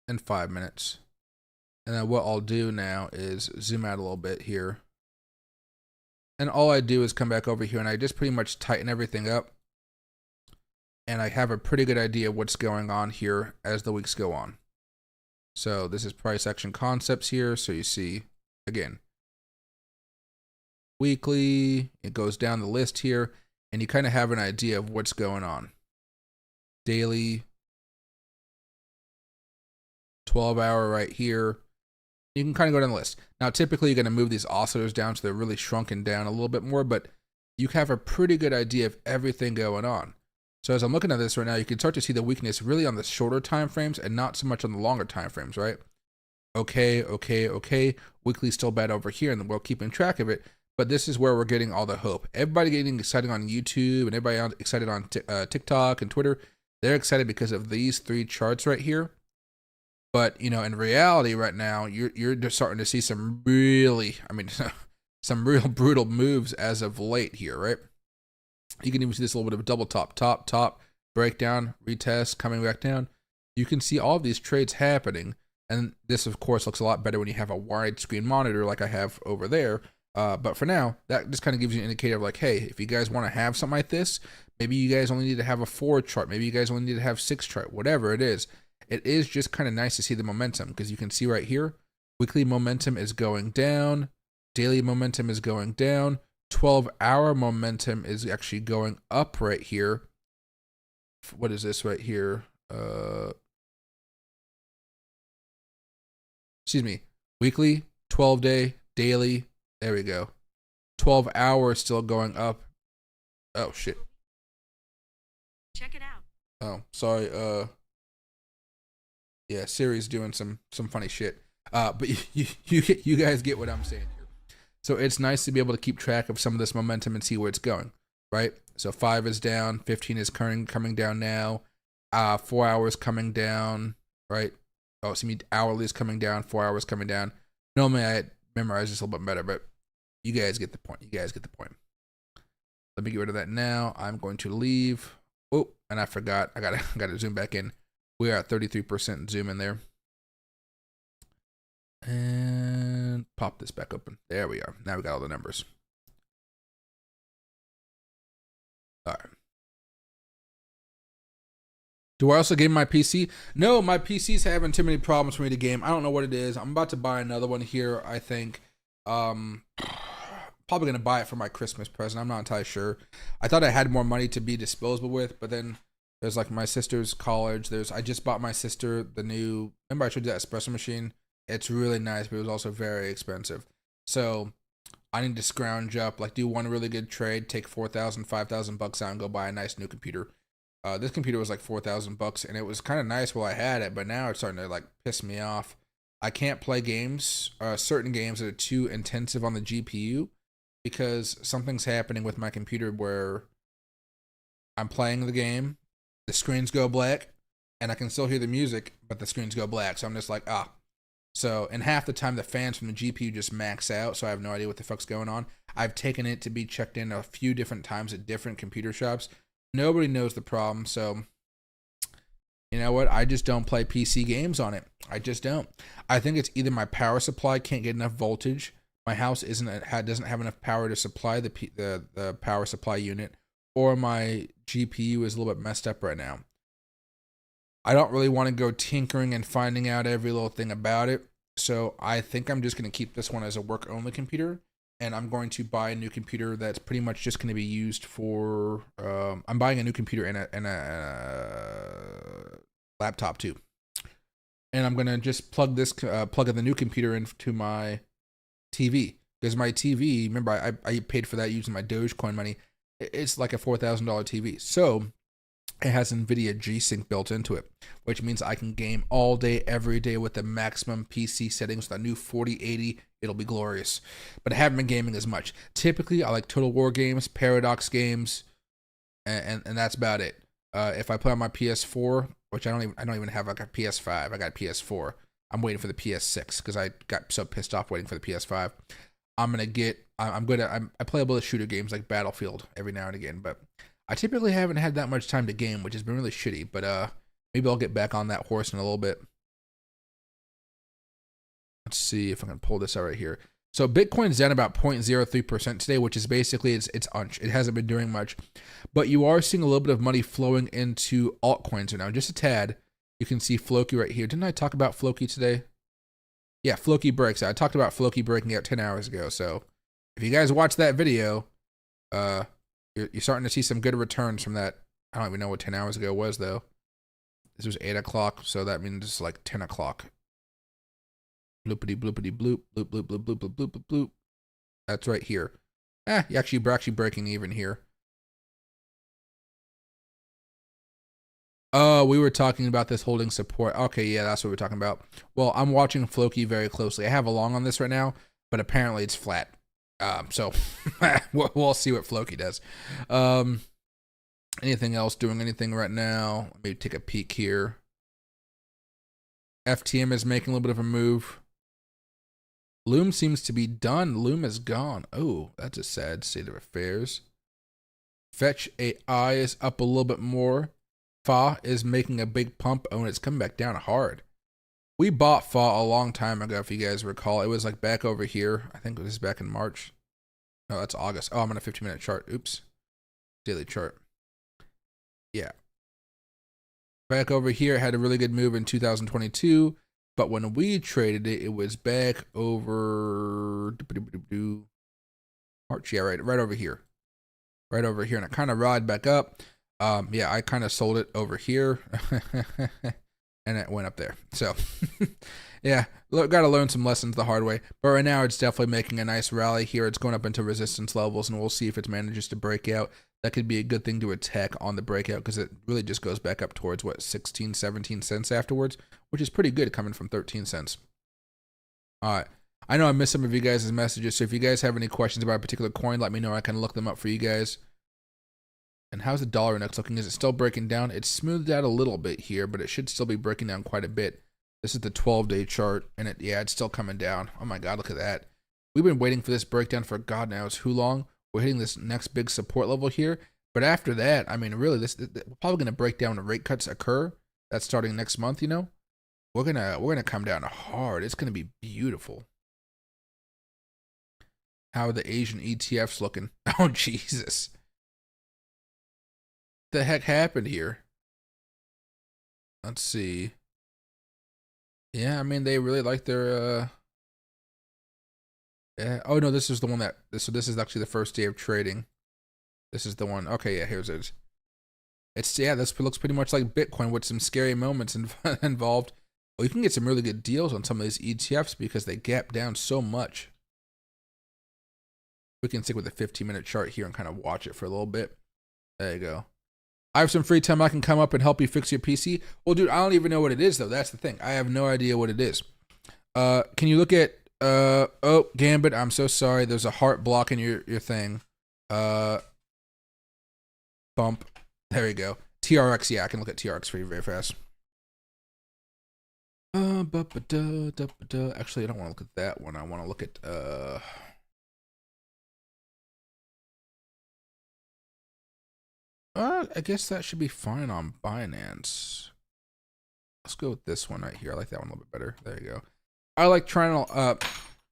and 5 minutes. And then what I'll do now is zoom out a little bit here. And all I do is come back over here and I just pretty much tighten everything up. And I have a pretty good idea of what's going on here as the weeks go on. So this is price action concepts here. So you see, again, weekly, it goes down the list here, and you kind of have an idea of what's going on. Daily, 12-hour right here. You can kind of go down the list. Now, typically, you're going to move these oscillators down so they're really shrunken down a little bit more, but you have a pretty good idea of everything going on. So as I'm looking at this right now, you can start to see the weakness really on the shorter time frames and not so much on the longer time frames, right? Okay. Weekly still bad over here, and we're keeping track of it. But this is where we're getting all the hope. Everybody getting excited on YouTube and everybody excited on TikTok and Twitter. They're excited because of these 3 charts right here. But, you know, in reality right now, you're just starting to see some really, some real brutal moves as of late here, right? You can even see this little bit of a double top, breakdown, retest, coming back down. You can see all of these trades happening. And this, of course, looks a lot better when you have a widescreen monitor like I have over there. But for now, that just kind of gives you an indicator of like, hey, if you guys want to have something like this, maybe you guys only need to have a 4 chart. Maybe you guys only need to have 6 chart, whatever it is. It is just kind of nice to see the momentum because you can see right here, weekly momentum is going down. Daily momentum is going down. 12-hour momentum is actually going up right here. What is this right here? Excuse me. Weekly, 12-day, daily. There we go. 12 hours still going up. Oh shit. Check it out. Oh, sorry. Yeah, Siri's doing some funny shit. But you guys get what I'm saying here. So it's nice to be able to keep track of some of this momentum and see where it's going, right? So 5 is down, 15 is coming down now, 4 hours coming down, right? Oh, see me, hourly is coming down, 4 hours coming down. Normally I memorize this a little bit better, but you guys get the point. Let me get rid of that now. I'm going to leave. Oh, and I forgot. I gotta zoom back in. We are at 33% zoom in there. And pop this back open. There we are. Now we got all the numbers. All right. Do I also game my PC? No, my PC's having too many problems for me to game. I don't know what it is. I'm about to buy another one here, I think. Probably going to buy it for my Christmas present. I'm not entirely sure. I thought I had more money to be disposable with, but then there's like my sister's college. I just bought my sister the new, remember I showed you that espresso machine? It's really nice, but it was also very expensive. So I need to scrounge up, like do one really good trade, take $4,000, $5,000 out and go buy a nice new computer. This computer was like $4,000 and it was kind of nice while I had it, but now it's starting to like piss me off. I can't play games, certain games that are too intensive on the GPU because something's happening with my computer where I'm playing the game, the screens go black, and I can still hear the music, but the screens go black. So I'm just like, ah. So, and half the time the fans from the GPU just max out, so I have no idea what the fuck's going on. I've taken it to be checked in a few different times at different computer shops. Nobody knows the problem, so you know what? I just don't play PC games on it. I just don't. I think it's either my power supply can't get enough voltage, my house doesn't have enough power to supply the power supply unit, or my GPU is a little bit messed up right now. I don't really want to go tinkering and finding out every little thing about it, so I think I'm just going to keep this one as a work-only computer, and I'm going to buy a new computer that's pretty much just going to be used for, I'm buying a new computer and a laptop too. And I'm going to just plug in the new computer into my TV. Because my TV, remember I paid for that using my Dogecoin money. It's like a $4,000 TV. So it has NVIDIA G-Sync built into it, which means I can game all day, every day with the maximum PC settings. With a new 4080, it'll be glorious. But I haven't been gaming as much. Typically, I like Total War games, Paradox games, and that's about it. If I play on my PS4, which I don't even have like a PS5, I got a PS4. I'm waiting for the PS6 because I got so pissed off waiting for the PS5. I play a bunch of shooter games like Battlefield every now and again, but I typically haven't had that much time to game, which has been really shitty, but maybe I'll get back on that horse in a little bit. Let's see if I can pull this out right here. So Bitcoin's down about 0.03% today, which is basically it's unch. It hasn't been doing much, but you are seeing a little bit of money flowing into altcoins right now, just a tad. You can see Floki right here. Didn't I talk about Floki today? Yeah, Floki breaks out. I talked about Floki breaking out 10 hours ago. So if you guys watched that video, you're starting to see some good returns from that. I don't even know what 10 hours ago was, though. This was 8 o'clock, so that means it's like 10 o'clock. Bloopity bloopity bloop, bloop, bloop, bloop, bloop, bloop, bloop, bloop, bloop. That's right here. You're actually breaking even here. Oh, we were talking about this holding support. Okay, yeah, that's what we're talking about. Well, I'm watching Floki very closely. I have a long on this right now, but apparently it's flat. So we'll see what Floki does. Anything else doing anything right now? Let me take a peek here. FTM is making a little bit of a move. Loom seems to be done. Loom is gone. Oh, that's a sad state of affairs. Fetch AI is up a little bit more. Fa is making a big pump. Oh, and it's coming back down hard. We bought Fa a long time ago, if you guys recall. It was like back over here. I think it was back in March. No, that's August. Oh, I'm on a 15-minute chart. Oops. Daily chart. Yeah. Back over here, it had a really good move in 2022. But when we traded it, it was back over March. Yeah, right over here. Right over here. And it kind of ride back up. Yeah, I kind of sold it over here. And it went up there. So, yeah, got to learn some lessons the hard way. But right now, it's definitely making a nice rally here. It's going up into resistance levels, and we'll see if it manages to break out. That could be a good thing to attack on the breakout because it really just goes back up towards, what, 16, 17 cents afterwards, which is pretty good coming from 13 cents. All right. I know I missed some of you guys' messages, so if you guys have any questions about a particular coin, let me know. I can look them up for you guys. And how's the dollar index looking? Is it still breaking down? It's smoothed out a little bit here, but it should still be breaking down quite a bit. This is the 12-day chart, and it's still coming down. Oh my God, look at that. We've been waiting for this breakdown for God knows who long. We're hitting this next big support level here, but after that, I mean, really, we're probably gonna break down when rate cuts occur. That's starting next month, you know. We're gonna come down hard. It's gonna be beautiful. How are the Asian ETFs looking? Oh Jesus. The heck happened here? Let's see. Yeah, I mean they really like their yeah. Oh no, this is the one that so this is actually the first day of trading. This is the one. Okay, yeah, here's it. It's yeah, this looks pretty much like Bitcoin with some scary moments involved. Well, you can get some really good deals on some of these ETFs because they gap down so much. We can stick with the 15-minute chart here and kind of watch it for a little bit. There you go. I have some free time. I can come up and help you fix your PC. Well, dude, I don't even know what it is, though. That's the thing. I have no idea what it is. Can you look at... oh, Gambit, I'm so sorry. There's a heart blocking your thing. Bump. There you go. TRX, yeah, I can look at TRX for you very fast. Actually, I don't want to look at that one. I want to look at... I guess that should be fine on Binance. Let's go with this one right here. I like that one a little bit better. There you go. I like trying to,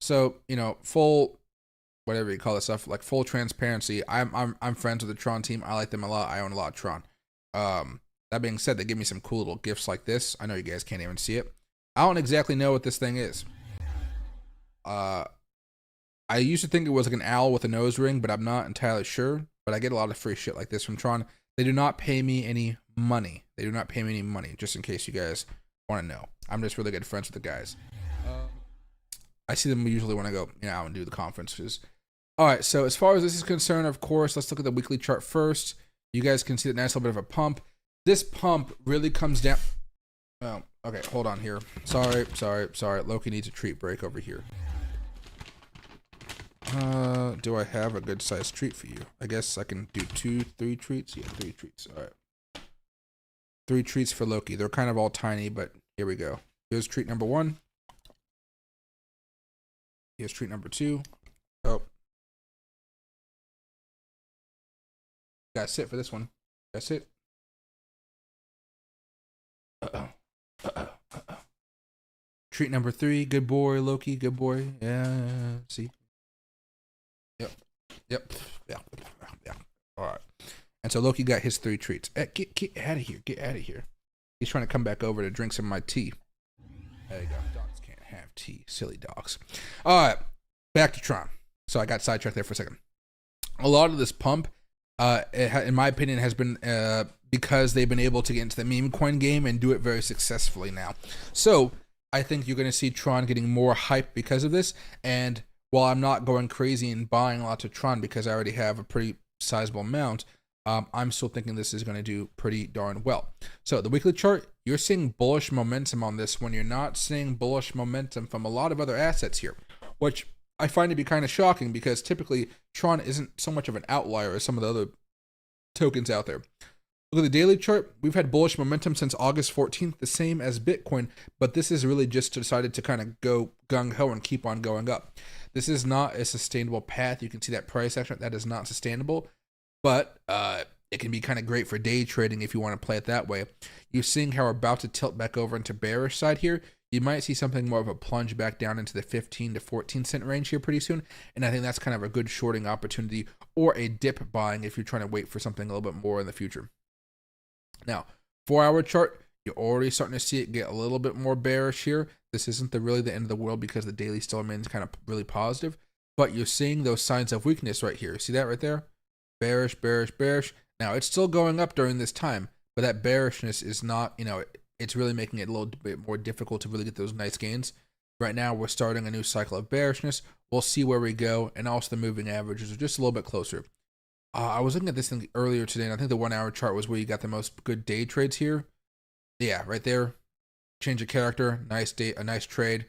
so, you know, full, whatever you call this stuff, like full transparency. I'm friends with the Tron team. I like them a lot. I own a lot of Tron. That being said, they give me some cool little gifts like this. I know you guys can't even see it. I don't exactly know what this thing is. I used to think it was like an owl with a nose ring, but I'm not entirely sure. But I get a lot of free shit like this from Tron. They do not pay me any money. They do not pay me any money, just in case you guys want to know. I'm just really good friends with the guys. I see them usually when I go, you know, out and do the conferences. All right, so as far as this is concerned, of course, let's look at the weekly chart first. You guys can see the nice little bit of a pump. this pump really comes down. Oh, okay, hold on here. Sorry. Loki needs a treat break over here. Do I have a good sized treat for you? I guess I can do 3 treats. Yeah, 3 treats. All right. 3 treats for Loki. They're kind of all tiny, but here we go. Here's treat number 1. Here's treat number 2. Oh. Gotta sit for this one. That's it. Treat number 3. Good boy, Loki. Good boy. Yeah. See. Yep. Yeah. All right. And so Loki got his 3 treats. Get out of here. Get out of here. He's trying to come back over to drink some of my tea. There you go. Dogs can't have tea. Silly dogs. All right. Back to Tron. So I got sidetracked there for a second. A lot of this pump, in my opinion, has been because they've been able to get into the meme coin game and do it very successfully now. So I think you're going to see Tron getting more hype because of this. And while I'm not going crazy and buying lots of Tron because I already have a pretty sizable amount, I'm still thinking this is going to do pretty darn well. So the weekly chart, you're seeing bullish momentum on this when you're not seeing bullish momentum from a lot of other assets here, which I find to be kind of shocking because typically Tron isn't so much of an outlier as some of the other tokens out there. Look at the daily chart. We've had bullish momentum since August 14th, the same as Bitcoin, but this is really just decided to kind of go gung-ho and keep on going up. This is not a sustainable path. You can see that price action. That is not sustainable, but it can be kind of great for day trading if you want to play it that way. You're seeing how we're about to tilt back over into bearish side here. You might see something more of a plunge back down into the 15 to 14 cent range here pretty soon. And I think that's kind of a good shorting opportunity or a dip buying if you're trying to wait for something a little bit more in the future. Now, 4-hour chart, you're already starting to see it get a little bit more bearish here. This isn't really the end of the world because the daily still remains kind of really positive. But you're seeing those signs of weakness right here. See that right there? Bearish, bearish, bearish. Now, it's still going up during this time, but that bearishness is not, it's really making it a little bit more difficult to really get those nice gains. Right now, we're starting a new cycle of bearishness. We'll see where we go, and also the moving averages are just a little bit closer. I was looking at this thing earlier today, and I think the 1-hour chart was where you got the most good day trades here. Yeah, right there. Change of character, nice day, a nice trade,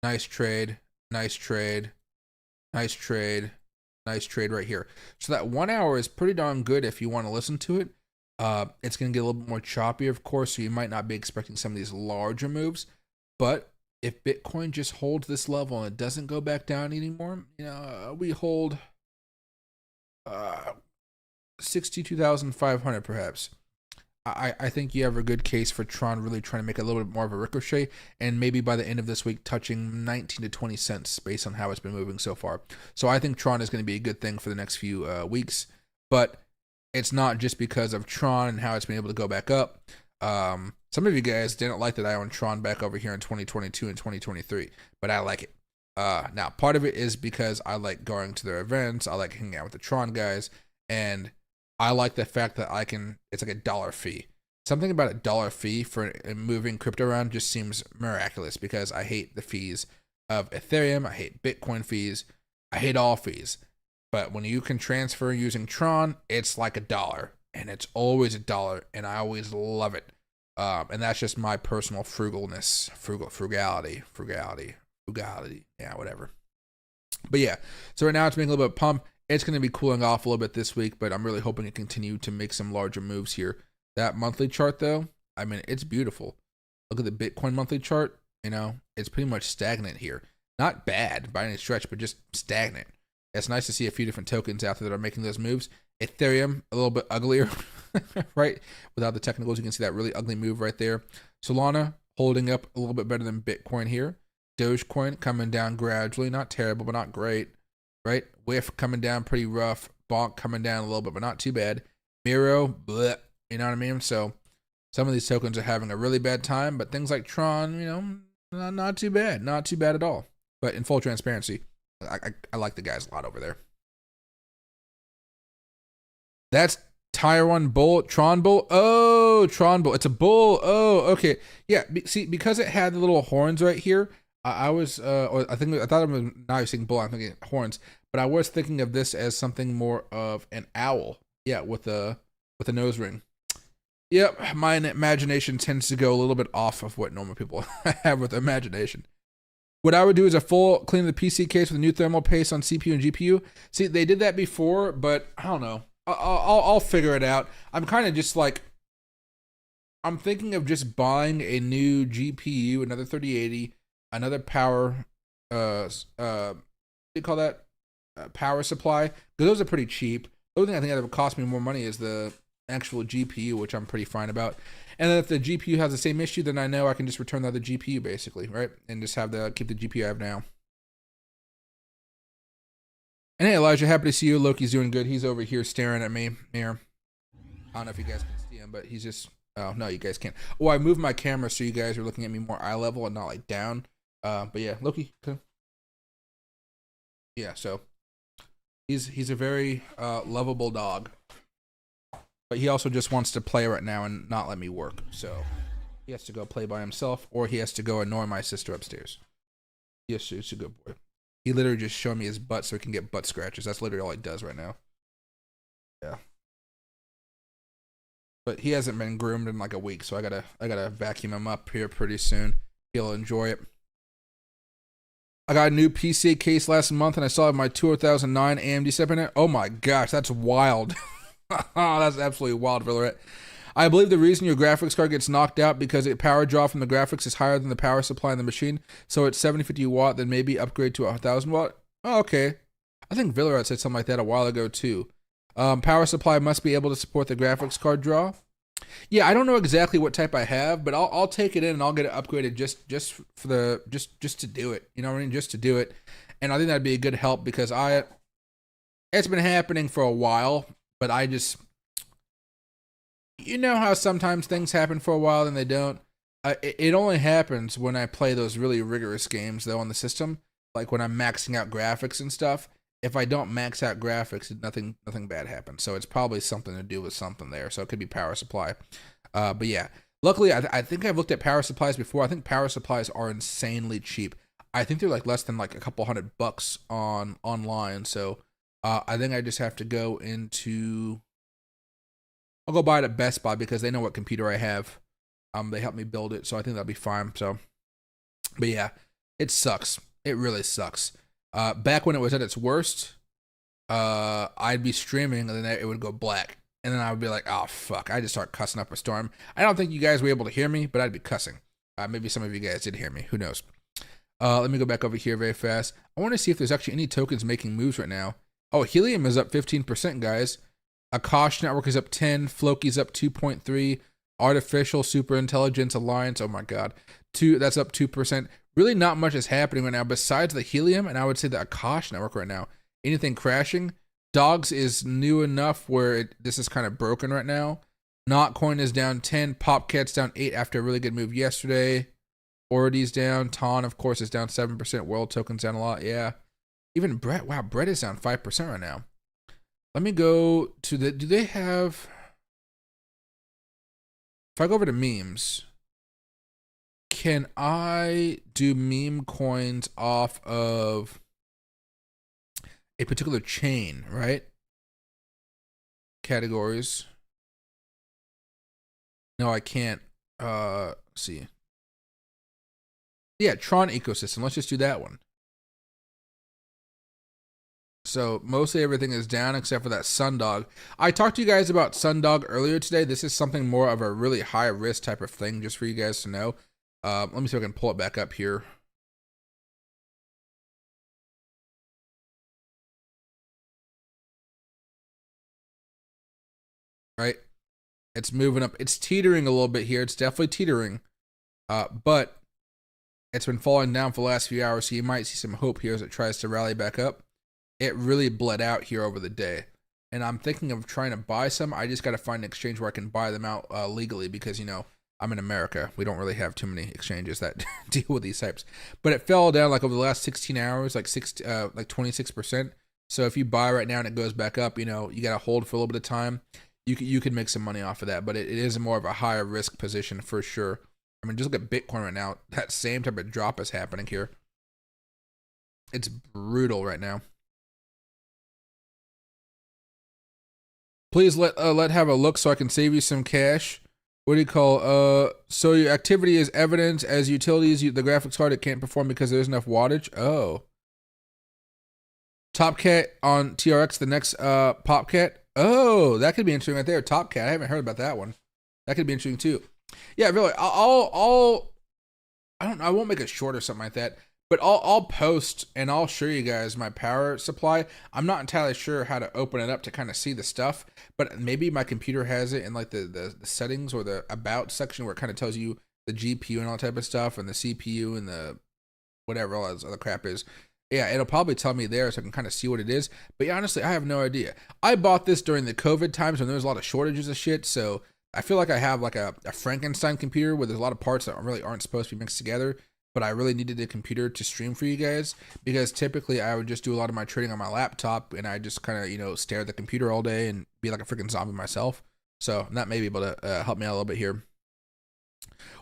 nice trade, nice trade, nice trade, nice trade right here. So that 1 hour is pretty darn good if you want to listen to it. It's going to get a little bit more choppy, of course, so you might not be expecting some of these larger moves. But if Bitcoin just holds this level and it doesn't go back down anymore, we hold 62,500 perhaps. I think you have a good case for Tron really trying to make a little bit more of a ricochet, and maybe by the end of this week touching 19 to 20 cents based on how it's been moving so far. So I think Tron is going to be a good thing for the next few weeks, but it's not just because of Tron and how it's been able to go back up. Some of you guys didn't like that I own Tron back over here in 2022 and 2023, but I like it. Now, part of it is because I like going to their events. I like hanging out with the Tron guys, and I like the fact that it's like $1 fee. Something about $1 fee for moving crypto around just seems miraculous because I hate the fees of Ethereum. I hate Bitcoin fees. I hate all fees. But when you can transfer using Tron, it's like $1, and it's always $1, and I always love it. And that's just my personal frugality. Yeah, whatever. But yeah, so right now it's making a little bit of pump. It's going to be cooling off a little bit this week, but I'm really hoping it continue to make some larger moves here. That monthly chart, though, I mean, it's beautiful. Look at the Bitcoin monthly chart. It's pretty much stagnant here. Not bad by any stretch, but just stagnant. It's nice to see a few different tokens out there that are making those moves. Ethereum, a little bit uglier, right? Without the technicals, you can see that really ugly move right there. Solana holding up a little bit better than Bitcoin here. Dogecoin coming down gradually. Not terrible, but not great. Right? WIF coming down pretty rough. Bonk coming down a little bit, but not too bad. Miro, bleh, you know what I mean? So some of these tokens are having a really bad time, but things like Tron, not too bad. Not too bad at all. But in full transparency, I like the guys a lot over there. That's Tier 1 bull, Tron bull. Oh, Tron bull. It's a bull. Oh, okay. Yeah, see, because it had the little horns right here, I thought I was not saying bull, I'm thinking horns, but I was thinking of this as something more of an owl. Yeah, with a nose ring. Yep, my imagination tends to go a little bit off of what normal people have with imagination. What I would do is a full clean of the PC case with a new thermal paste on CPU and GPU. See, they did that before, but I don't know. I'll figure it out. I'm kind of just like, I'm thinking of just buying a new GPU, another 3080, another power, what do you call that? Power supply. Because those are pretty cheap. The only thing I think that would cost me more money is the actual GPU, which I'm pretty fine about. And then if the GPU has the same issue, then I know I can just return the other GPU basically, right? And just have keep the GPU I have now. And hey, Elijah, happy to see you. Loki's doing good. He's over here staring at me here. I don't know if you guys can see him, but he's just, oh no, you guys can't. Oh, I moved my camera so you guys are looking at me more eye level and not like down. But yeah, Loki. Yeah, so he's a very lovable dog. But he also just wants to play right now and not let me work. So he has to go play by himself, or he has to go annoy my sister upstairs. Yes, it's a good boy. He literally just showed me his butt so he can get butt scratches. That's literally all he does right now. Yeah. But he hasn't been groomed in like a week, so I gotta vacuum him up here pretty soon. He'll enjoy it. I got a new PC case last month, and I still have my 2009 AMD step in it. Oh my gosh, that's wild. That's absolutely wild, Villeret. I believe the reason your graphics card gets knocked out because the power draw from the graphics is higher than the power supply in the machine. So it's 750 watt, then maybe upgrade to 1000 watt. Oh, okay. I think Villeret said something like that a while ago too. Power supply must be able to support the graphics card draw. Yeah, I don't know exactly what type I have, but I'll take it in and I'll get it upgraded just for the just to do it. You know what I mean? Just to do it. And I think that'd be a good help because it's been happening for a while, but I just, you know how sometimes things happen for a while and they don't. It only happens when I play those really rigorous games though on the system, like when I'm maxing out graphics and stuff. If I don't max out graphics, nothing bad happens. So it's probably something to do with something there. So it could be power supply. But yeah, luckily I think I've looked at power supplies before. I think power supplies are insanely cheap. I think they're like less than like a couple $100 online. So I think I just have to go into, I'll go buy it at Best Buy because they know what computer I have. They helped me build it, so I think that'll be fine. So, but yeah, it sucks. It really sucks. Back when it was at its worst, I'd be streaming and then it would go black. And then I would be like, oh, fuck. I just start cussing up a storm. I don't think you guys were able to hear me, but I'd be cussing. Maybe some of you guys did hear me. Who knows? Let me go back over here very fast. I want to see if there's actually any tokens making moves right now. Oh, Helium is up 15%, guys. Akash Network is up 10. Floki's up 2.3. Artificial Superintelligence Alliance, oh my god. That's up 2%. Really not much is happening right now besides the Helium, and I would say the Akash Network right now. Anything crashing? Dogs is new enough where this is kind of broken right now. Notcoin is down 10. Popcat's down 8 after a really good move yesterday. Ority's down. Ton, of course, is down 7%. World Token's down a lot, yeah. Even Brett, wow, Brett is down 5% right now. Let me go to do they have, if I go over to memes, can I do meme coins off of a particular chain, right? Categories. No, I can't. See. Yeah, Tron ecosystem. Let's just do that one. So mostly everything is down except for that Sundog. I talked to you guys about Sundog earlier today. This is something more of a really high risk type of thing just for you guys to know. Let me see if I can pull it back up here. Right? It's moving up. It's teetering a little bit here. It's definitely teetering. But it's been falling down for the last few hours, so you might see some hope here as it tries to rally back up. It really bled out here over the day. And I'm thinking of trying to buy some. I just got to find an exchange where I can buy them out legally because, you know, I'm in America. We don't really have too many exchanges that deal with these types. But it fell down like over the last 16 hours, like 26%. So if you buy right now and it goes back up, you know, you got to hold for a little bit of time. You can make some money off of that. But it is more of a higher risk position for sure. I mean, just look at Bitcoin right now. That same type of drop is happening here. It's brutal right now. Please let have a look so I can save you some cash. what do you call? So your activity is evidence as utilities. The graphics card it can't perform because there's enough wattage. Oh. Topcat on TRX, the next Popcat. Oh, that could be interesting right there. Topcat. I haven't heard about that one. That could be interesting too. Yeah, really. I don't know. I won't make a short or something like that, but I'll post and I'll show you guys my power supply. I'm not entirely sure how to open it up to kind of see the stuff, but maybe my computer has it in like the settings or the about section where it kind of tells you the GPU and all that type of stuff and the CPU and the whatever all that other crap is. Yeah, it'll probably tell me there so I can kind of see what it is. But yeah, honestly, I have no idea. I bought this during the COVID times when there was a lot of shortages of shit. So I feel like I have like a Frankenstein computer where there's a lot of parts that really aren't supposed to be mixed together. But I really needed a computer to stream for you guys because typically I would just do a lot of my trading on my laptop and I just kind of, stare at the computer all day and be like a freaking zombie myself. So that may be able to help me out a little bit here.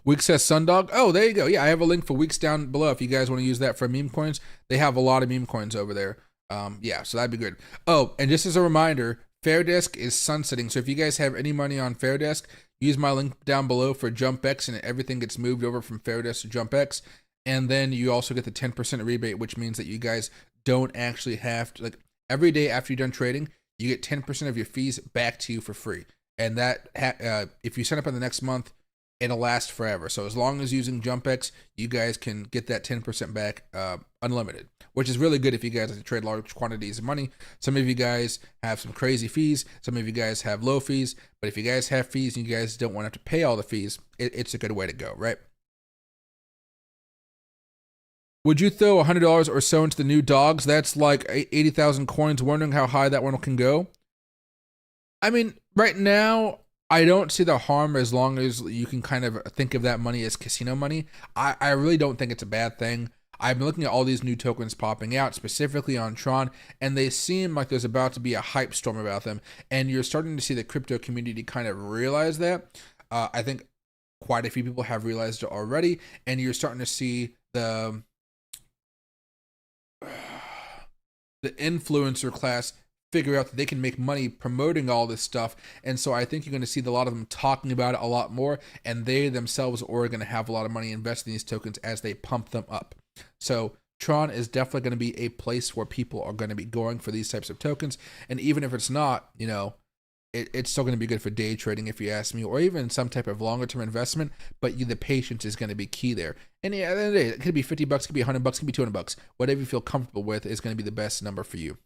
Week says Sundog. Oh, there you go. Yeah, I have a link for Weeks down below if you guys want to use that for meme coins. They have a lot of meme coins over there. Yeah, so that'd be good. Oh, and just as a reminder, Fairdesk is sunsetting. So if you guys have any money on Fairdesk, use my link down below for JumpX and everything gets moved over from Fairdesk to JumpX. And then you also get the 10% rebate, which means that you guys don't actually have to, like, every day after you're done trading, you get 10% of your fees back to you for free. And that, if you sign up in the next month, it'll last forever. So as long as using JumpX, you guys can get that 10% back unlimited, which is really good if you guys like to trade large quantities of money. Some of you guys have some crazy fees. Some of you guys have low fees. But if you guys have fees and you guys don't want to have to pay all the fees, it's a good way to go, right? Would you throw $100 or so into the new dogs? That's like 80,000 coins. Wondering how high that one can go. I mean, right now, I don't see the harm as long as you can kind of think of that money as casino money. I really don't think it's a bad thing. I've been looking at all these new tokens popping out, specifically on Tron, and they seem like there's about to be a hype storm about them. And you're starting to see the crypto community kind of realize that. I think quite a few people have realized it already, and you're starting to see the influencer class figure out that they can make money promoting all this stuff. And so I think you're going to see a lot of them talking about it a lot more, and they themselves are going to have a lot of money invested in these tokens as they pump them up. So Tron is definitely going to be a place where people are going to be going for these types of tokens. And even if it's not, it's still going to be good for day trading, if you ask me, or even some type of longer term investment. But the patience is going to be key there. And at the end of the day, it could be $50, it could be $100, it could be $200. Whatever you feel comfortable with is going to be the best number for you.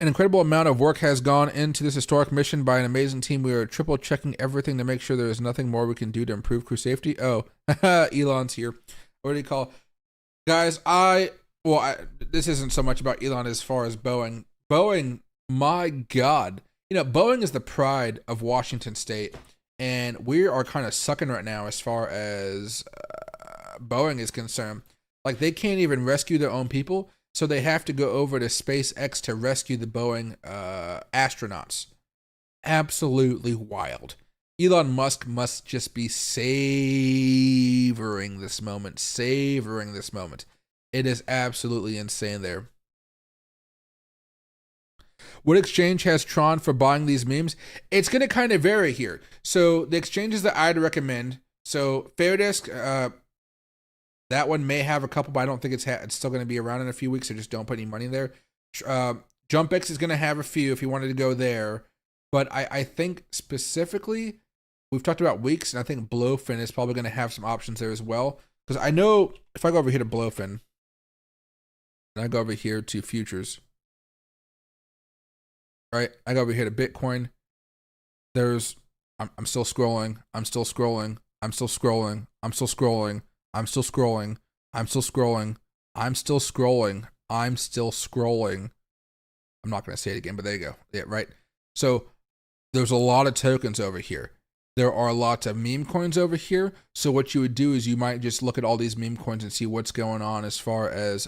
An incredible amount of work has gone into this historic mission by an amazing team. We are triple checking everything to make sure there is nothing more we can do to improve crew safety. Oh, Elon's here. What do you call? Guys, this isn't so much about Elon as far as Boeing. Boeing, my God. Boeing is the pride of Washington State, and we are kind of sucking right now as far as Boeing is concerned. Like, they can't even rescue their own people. So they have to go over to SpaceX to rescue the Boeing astronauts. Absolutely wild. Elon Musk must just be savoring this moment. It is absolutely insane there. What exchange has Tron for buying these memes? It's going to kind of vary here. So the exchanges that I'd recommend, so Fairdesk, that one may have a couple, but I don't think it's still going to be around in a few weeks, so just don't put any money there. JumpX is going to have a few if you wanted to go there. But I think specifically, we've talked about Weeks, and I think Blowfin is probably going to have some options there as well. Because I know if I go over here to Blowfin, and I go over here to Futures, right? I go over here to Bitcoin. I'm still scrolling. I'm still scrolling. I'm still scrolling. I'm still scrolling. I'm still scrolling. I'm still scrolling. I'm still scrolling. I'm still scrolling. I'm not going to say it again, but there you go. Yeah, right. So there's a lot of tokens over here. There are lots of meme coins over here. So what you would do is you might just look at all these meme coins and see what's going on as far as,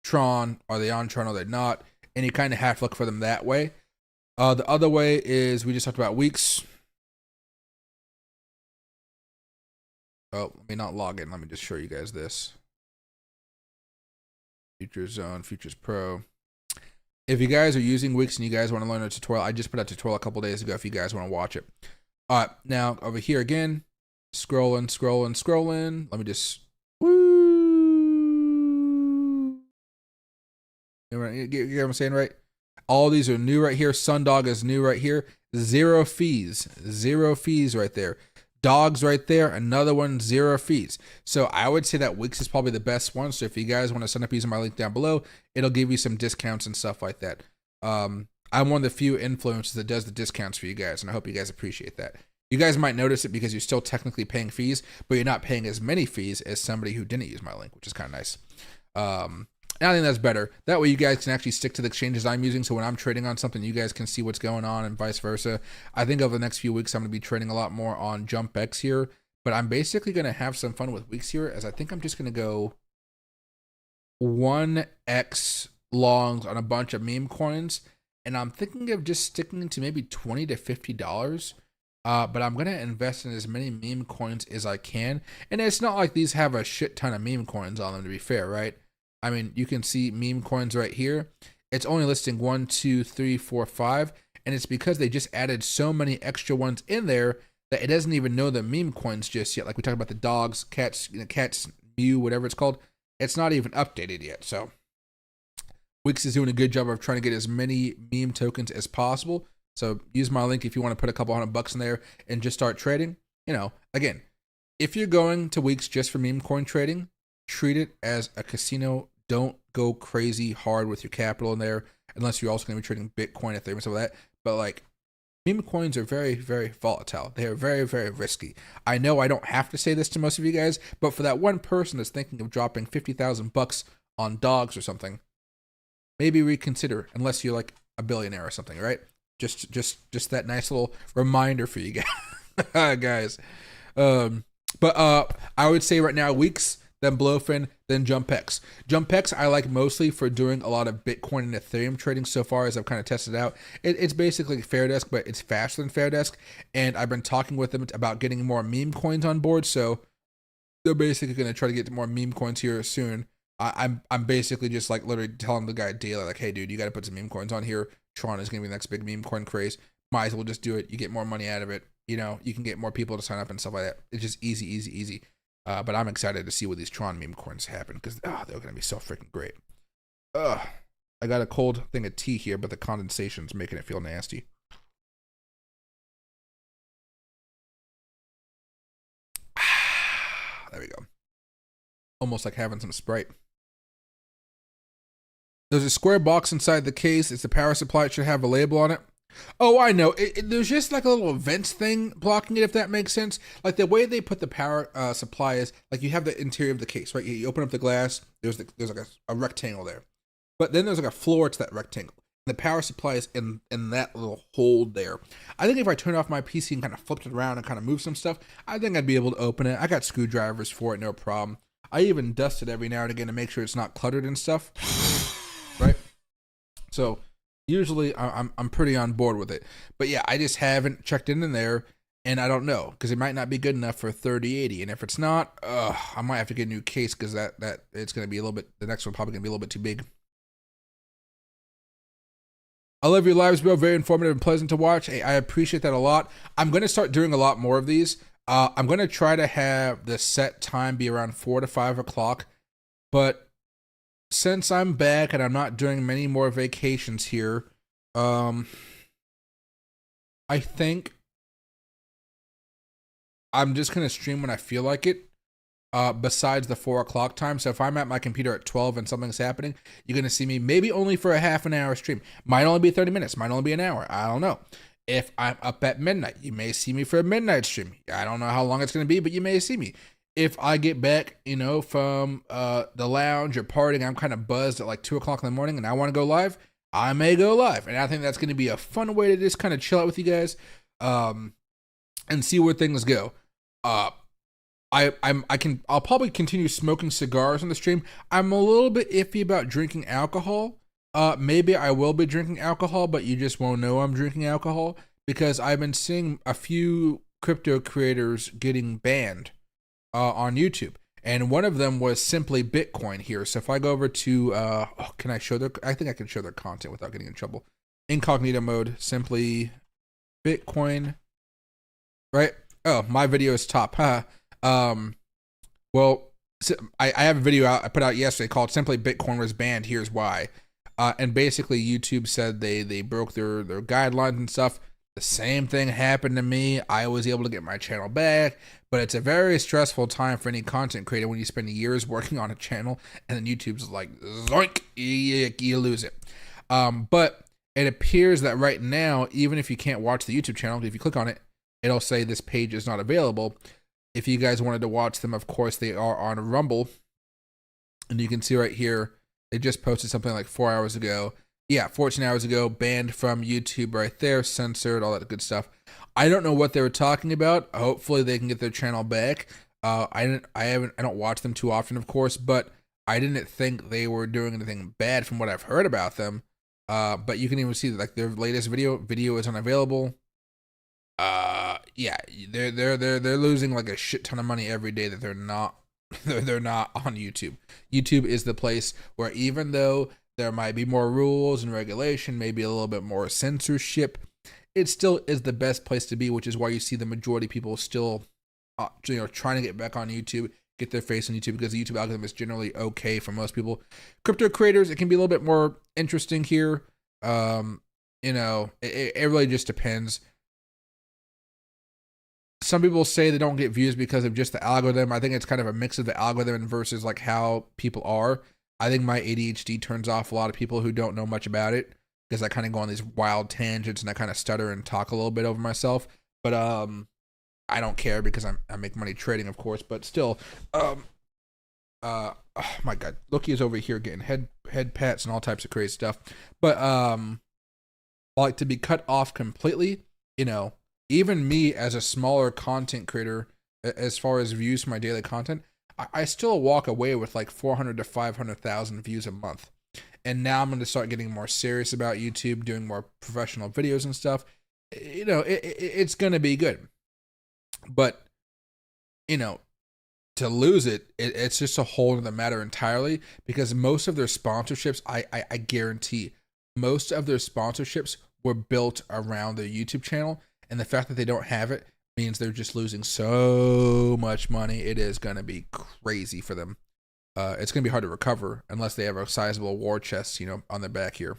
Tron. Are they on Tron? Are they not? And you kind of have to look for them that way. The other way is we just talked about Weeks. Oh, let me not log in. Let me just show you guys this. Futures Zone, Futures Pro. If you guys are using Wix and you guys want to learn a tutorial, I just put out a tutorial a couple days ago if you guys want to watch it. All right, now over here again, scrolling. Let me just, woo. You know what I'm saying, right? All these are new right here. Sundog is new right here. Zero fees right there. Dogs right there, another one, 0 fees. So I would say that Wix is probably the best one. So if you guys want to sign up using my link down below, it'll give you some discounts and stuff like that. I'm one of the few influencers that does the discounts for you guys, and I hope you guys appreciate that. You guys might notice it because you're still technically paying fees, but you're not paying as many fees as somebody who didn't use my link, which is kind of nice. And I think that's better. That way you guys can actually stick to the exchanges I'm using, so when I'm trading on something, you guys can see what's going on and vice versa. I think over the next few weeks, I'm going to be trading a lot more on JumpX here, but I'm basically going to have some fun with weeks here, as I think I'm just going to go 1x longs on a bunch of meme coins, and I'm thinking of just sticking to maybe $20 to $50. But I'm going to invest in as many meme coins as I can, and it's not like these have a shit ton of meme coins on them, to be fair, right? I mean, you can see meme coins right here. It's only listing 1, 2, 3, 4, 5, and it's because they just added so many extra ones in there that it doesn't even know the meme coins just yet. Like we talked about the dogs, cats, cats, Mew, whatever it's called. It's not even updated yet. So Wix is doing a good job of trying to get as many meme tokens as possible. So use my link if you want to put a couple $100 in there and just start trading. You know, again, if you're going to Wix just for meme coin trading, treat it as a casino. Don't go crazy hard with your capital in there, unless you're also going to be trading Bitcoin, Ethereum, stuff like that. But like, meme coins are very, very volatile. They are very, very risky. I know I don't have to say this to most of you guys, but for that one person that's thinking of dropping $50,000 on dogs or something, maybe reconsider. Unless you're like a billionaire or something, right? Just that nice little reminder for you guys. But I would say right now, Wix, then Blowfin, then JumpX. JumpX I like mostly for doing a lot of Bitcoin and Ethereum trading so far, as I've kind of tested it out. It's basically Fairdesk, but it's faster than Fairdesk, and I've been talking with them about getting more meme coins on board, so they're basically going to try to get more meme coins here soon. I'm basically just like literally telling the guy daily, like, hey dude, you got to put some meme coins on here. Tron is going to be the next big meme coin craze. Might as well just do it. You get more money out of it. You know, you can get more people to sign up and stuff like that. It's just easy. But I'm excited to see what these Tron meme coins happen, because they're going to be so freaking great. I got a cold thing of tea here, but the condensation's making it feel nasty. There we go. Almost like having some Sprite. There's a square box inside the case. It's the power supply. It should have a label on it. Oh, I know. There's just like a little vents thing blocking it, if that makes sense. Like the way they put the power supply is, like you have the interior of the case, right? You open up the glass. There's like a rectangle there, but then there's like a floor to that rectangle. The power supply is in that little hole there. I think if I turn off my PC and kind of flipped it around and kind of move some stuff, I think I'd be able to open it. I got screwdrivers for it, no problem. I even dust it every now and again to make sure it's not cluttered and stuff, right? So usually I'm pretty on board with it. But yeah, I just haven't checked in there, and I don't know, because it might not be good enough for 3080. And if it's not, I might have to get a new case, because that it's going to be a little bit, the next one probably going to be a little bit too big. I love your lives, bro. Very informative and pleasant to watch. Hey, I appreciate that a lot. I'm going to start doing a lot more of these. I'm going to try to have the set time be around 4 to 5 o'clock. But since I'm back and I'm not doing many more vacations here, I think I'm just going to stream when I feel like it. Besides the 4 o'clock time. So if I'm at my computer at 12 and something's happening, you're going to see me maybe only for a half an hour stream. Might only be 30 minutes. Might only be an hour. I don't know. If I'm up at midnight, you may see me for a midnight stream. I don't know how long it's going to be, but you may see me. If I get back, you know, from the lounge or partying, I'm kind of buzzed at like 2 o'clock in the morning and I want to go live, I may go live. And I think that's going to be a fun way to just kind of chill out with you guys and see where things go. I'll probably continue smoking cigars on the stream. I'm a little bit iffy about drinking alcohol. Maybe I will be drinking alcohol, but you just won't know I'm drinking alcohol, because I've been seeing a few crypto creators getting banned on YouTube. and one of them was Simply Bitcoin here. So if I go over to, can I show their? I think I can show their content without getting in trouble. Incognito mode, Simply Bitcoin, right? Oh, my video is top, huh? Well, so I have a video I put out yesterday called "Simply Bitcoin Was Banned. Here's Why," and basically YouTube said they broke their guidelines and stuff. The same thing happened to me. I was able to get my channel back, but it's a very stressful time for any content creator when you spend years working on a channel and then YouTube's like, zoink, you lose it. But it appears that right now, even if you can't watch the YouTube channel, if you click on it, it'll say this page is not available. If you guys wanted to watch them, of course, they are on Rumble. And you can see right here, they just posted something like 4 hours ago. Yeah, 14 hours ago, banned from YouTube right there, censored, all that good stuff. I don't know what they were talking about. Hopefully they can get their channel back. I don't watch them too often, of course, but I didn't think they were doing anything bad from what I've heard about them. But you can even see that like their latest video is unavailable. Yeah, they're losing like a shit ton of money every day that they're not they're not on YouTube. YouTube is the place where even though there might be more rules and regulation, maybe a little bit more censorship, it still is the best place to be, which is why you see the majority of people still trying to get back on YouTube, get their face on YouTube, because the YouTube algorithm is generally okay for most people. Crypto creators, it can be a little bit more interesting here. It really just depends. Some people say they don't get views because of just the algorithm. I think it's kind of a mix of the algorithm versus like how people are. I think my ADHD turns off a lot of people who don't know much about it, because I kind of go on these wild tangents and I kind of stutter and talk a little bit over myself. But I don't care because I make money trading, of course. But still, oh my God, Loki is over here getting head pats and all types of crazy stuff. But like to be cut off completely, even me as a smaller content creator, as far as views for my daily content, I still walk away with like 400 to 500,000 views a month. And now I'm going to start getting more serious about YouTube, doing more professional videos and stuff. It's going to be good. But, to lose it's just a whole other matter entirely, because most of their sponsorships, I guarantee, most of their sponsorships were built around their YouTube channel. And the fact that they don't have it means they're just losing so much money. It is going to be crazy for them. It's going to be hard to recover unless they have a sizable war chest, on their back here.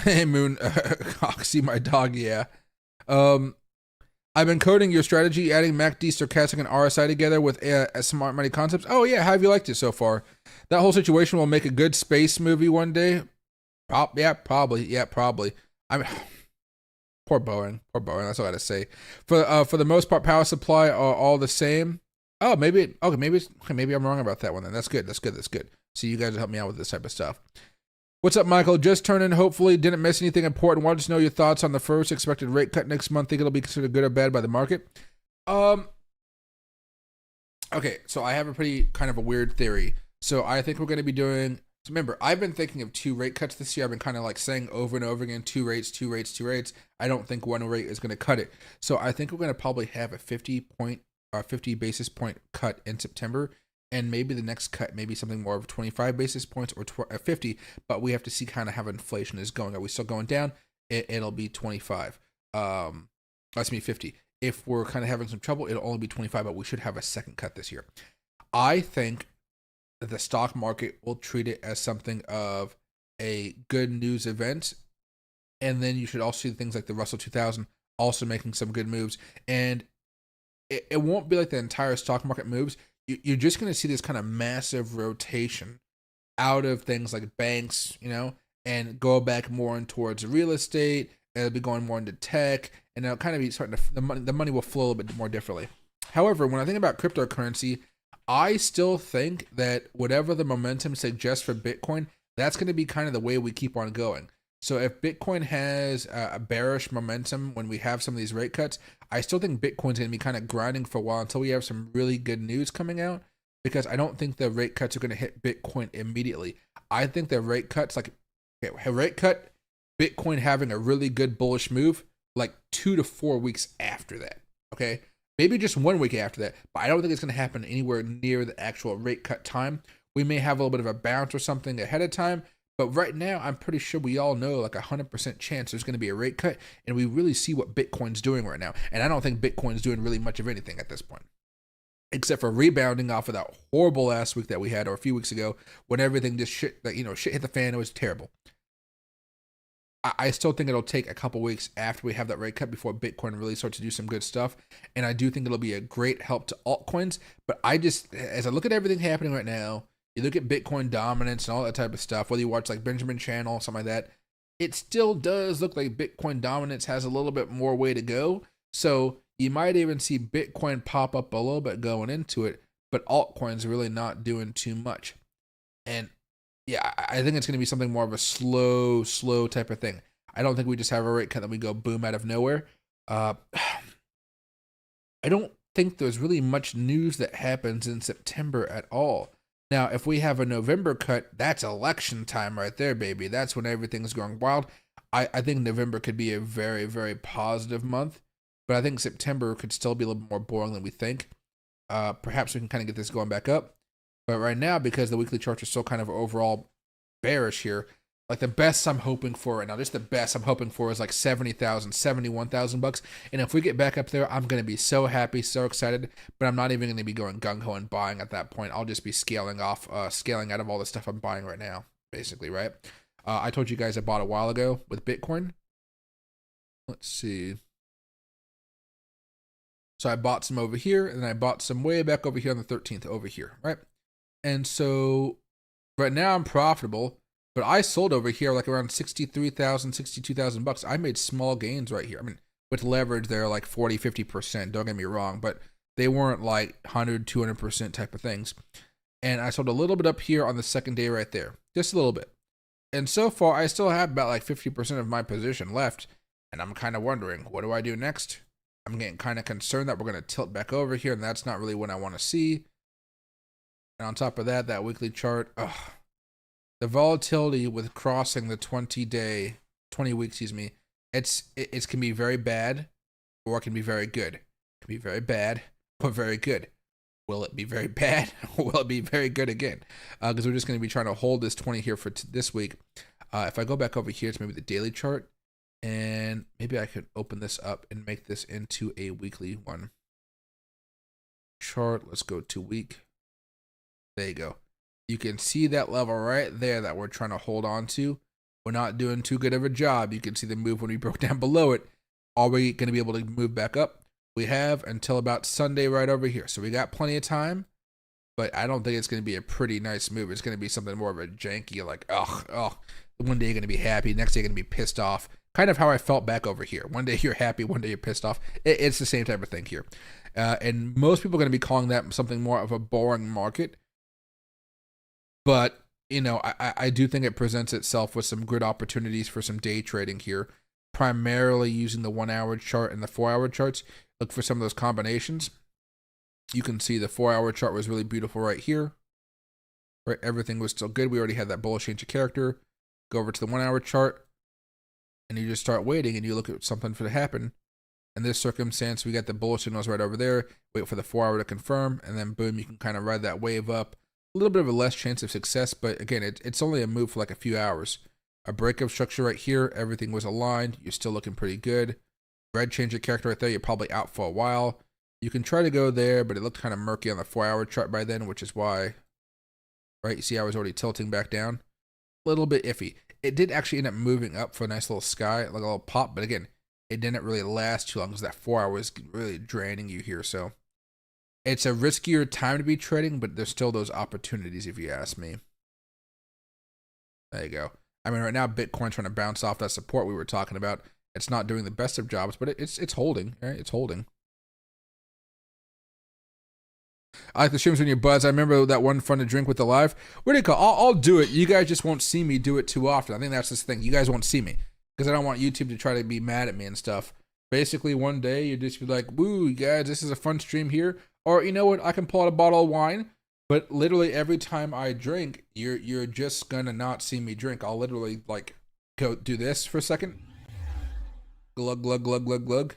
Hey, Moon, Oxy, my dog, yeah. I've been coding your strategy, adding MACD, stochastic, and RSI together with smart money concepts. Oh, yeah, how have you liked it so far? That whole situation will make a good space movie one day. Yeah, probably. I mean, poor Boeing. That's all I got to say. For the most part, power supply are all the same. Oh, maybe I'm wrong about that one then. That's good. So you guys will help me out with this type of stuff. What's up, Michael? Just turned in. Hopefully, didn't miss anything important. Wanted to know your thoughts on the first expected rate cut next month. Think it'll be considered good or bad by the market? Okay, so I have a pretty kind of a weird theory. So I think we're going to be doing. So remember, I've been thinking of 2 rate cuts this year. I've been kind of like saying over and over again, 2 rates. I don't think one rate is going to cut it. So I think we're going to probably have a 50 basis point cut in September. And maybe the next cut, maybe something more of 25 basis points or 50, but we have to see kind of how inflation is going. Are we still going down? It'll be 25. That's me 50. If we're kind of having some trouble, it'll only be 25, but we should have a second cut this year. I think that the stock market will treat it as something of a good news event. And then you should also see things like the Russell 2000 also making some good moves. And it won't be like the entire stock market moves. You're just going to see this kind of massive rotation out of things like banks, and go back more in towards real estate. It'll be going more into tech, and it'll kind of be starting to, the money will flow a little bit more differently. However, when I think about cryptocurrency, I still think that whatever the momentum suggests for Bitcoin, that's going to be kind of the way we keep on going. So if Bitcoin has a bearish momentum when we have some of these rate cuts, I still think Bitcoin's going to be kind of grinding for a while until we have some really good news coming out, because I don't think the rate cuts are going to hit Bitcoin immediately. I think the rate cuts, rate cut Bitcoin having a really good bullish move like 2 to 4 weeks after that. Okay. Maybe just 1 week after that, but I don't think it's going to happen anywhere near the actual rate cut time. We may have a little bit of a bounce or something ahead of time, but right now I'm pretty sure we all know like 100% chance there's going to be a rate cut, and we really see what Bitcoin's doing right now. And I don't think Bitcoin's doing really much of anything at this point, except for rebounding off of that horrible last week that we had, or a few weeks ago, when everything just shit hit the fan. It was terrible. I still think it'll take a couple weeks after we have that rate cut before Bitcoin really starts to do some good stuff. And I do think it'll be a great help to altcoins. But as I look at everything happening right now, you look at Bitcoin dominance and all that type of stuff, whether you watch like Benjamin Channel, something like that, it still does look like Bitcoin dominance has a little bit more way to go. So you might even see Bitcoin pop up a little bit going into it, but altcoins are really not doing too much. And yeah, I think it's going to be something more of a slow type of thing. I don't think we just have a rate cut and we go boom out of nowhere. I don't think there's really much news that happens in September at all. Now, if we have a November cut, that's election time right there, baby. That's when everything's going wild. I think November could be a very, very positive month, but I think September could still be a little more boring than we think. Perhaps we can kind of get this going back up. But right now, because the weekly charts are still kind of overall bearish here, like the best I'm hoping for right now, just the best I'm hoping for is like 70,000, 71,000 bucks. And if we get back up there, I'm going to be so happy, so excited, but I'm not even going to be going gung-ho and buying at that point. I'll just be scaling out of all the stuff I'm buying right now, basically, right? I told you guys I bought a while ago with Bitcoin. Let's see. So I bought some over here, and then I bought some way back over here on the 13th over here, right? And so right now I'm profitable, but I sold over here like around 63,000, 62,000 bucks. I made small gains right here. I mean, with leverage, they're like 40, 50%. Don't get me wrong, but they weren't like 100, 200% type of things. And I sold a little bit up here on the second day right there, just a little bit. And so far, I still have about like 50% of my position left. And I'm kind of wondering, what do I do next? I'm getting kind of concerned that we're going to tilt back over here, and that's not really what I want to see. And on top of that, that weekly chart, the volatility with crossing the 20 week, it can be very bad, or it can be very good. It can be very bad or very good. Will it be very bad or will it be very good again? Because we're just going to be trying to hold this 20 here for this week. If I go back over here to maybe the daily chart, and maybe I could open this up and make this into a weekly one. Chart, let's go to week. There you go. You can see that level right there that we're trying to hold on to. We're not doing too good of a job. You can see the move when we broke down below it. Are we going to be able to move back up? We have until about Sunday right over here. So we got plenty of time, but I don't think it's going to be a pretty nice move. It's going to be something more of a janky, like, one day you're going to be happy, next day you're going to be pissed off. Kind of how I felt back over here. One day you're happy, one day you're pissed off. It's the same type of thing here. And most people are going to be calling that something more of a boring market. But, I do think it presents itself with some good opportunities for some day trading here, primarily using the 1 hour chart and the 4 hour charts. Look for some of those combinations. You can see the 4 hour chart was really beautiful right here. Right, everything was still good. We already had that bullish change of character. Go over to the 1 hour chart, and you just start waiting, and you look at something for to happen. In this circumstance, we got the bullish signals right over there. Wait for the 4 hour to confirm, and then boom, you can kind of ride that wave up. A little bit of a less chance of success, but again, it's only a move for like a few hours. A breakup structure right here, everything was aligned. You're still looking pretty good. Red change of character right there, you're probably out for a while. You can try to go there, but it looked kind of murky on the 4 hour chart by then, which is why, right? You see I was already tilting back down. A little bit iffy. It did actually end up moving up for a nice little sky, like a little pop, but again, it didn't really last too long because that 4 hours really draining you here, so. It's a riskier time to be trading, but there's still those opportunities if you ask me. There you go. I mean, right now, Bitcoin's trying to bounce off that support we were talking about. It's not doing the best of jobs, but it's holding, right? It's holding. I like the streams when you buzz. I remember that one fun to drink with the live. What do you call? I'll do it. You guys just won't see me do it too often. I think that's this thing. You guys won't see me because I don't want YouTube to try to be mad at me and stuff. Basically, one day you just be like, "Woo, guys, this is a fun stream here." Or you know what? I can pull out a bottle of wine, but literally every time I drink, you're just gonna not see me drink. I'll literally like go do this for a second. Glug, glug, glug, glug, glug.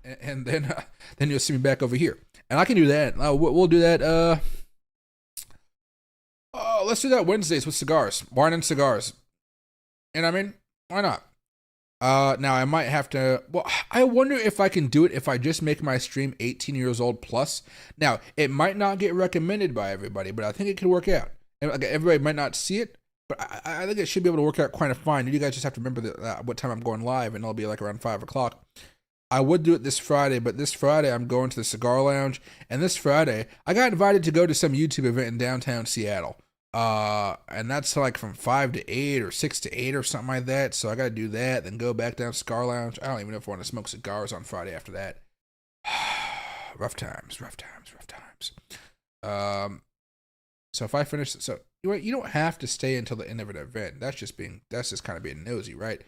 And then you'll see me back over here. And I can do that. We'll do that. Let's do that Wednesdays with cigars. Wine and cigars. And I mean, why not? Now I might have to, well, I wonder if I can do it if I just make my stream 18 years old plus. Now, it might not get recommended by everybody, but I think it could work out. Everybody might not see it, but I think it should be able to work out quite fine. You guys just have to remember what time I'm going live, and it'll be like around 5 o'clock. I would do it this Friday, but this Friday I'm going to the Cigar Lounge, and this Friday I got invited to go to some YouTube event in downtown Seattle. And that's like from 5 to 8 or 6 to 8 or something like that. So I got to do that, then go back down to Cigar Lounge. I don't even know if I want to smoke cigars on Friday after that. Rough times. So if I finish, so you don't have to stay until the end of an event. That's just kind of being nosy, right?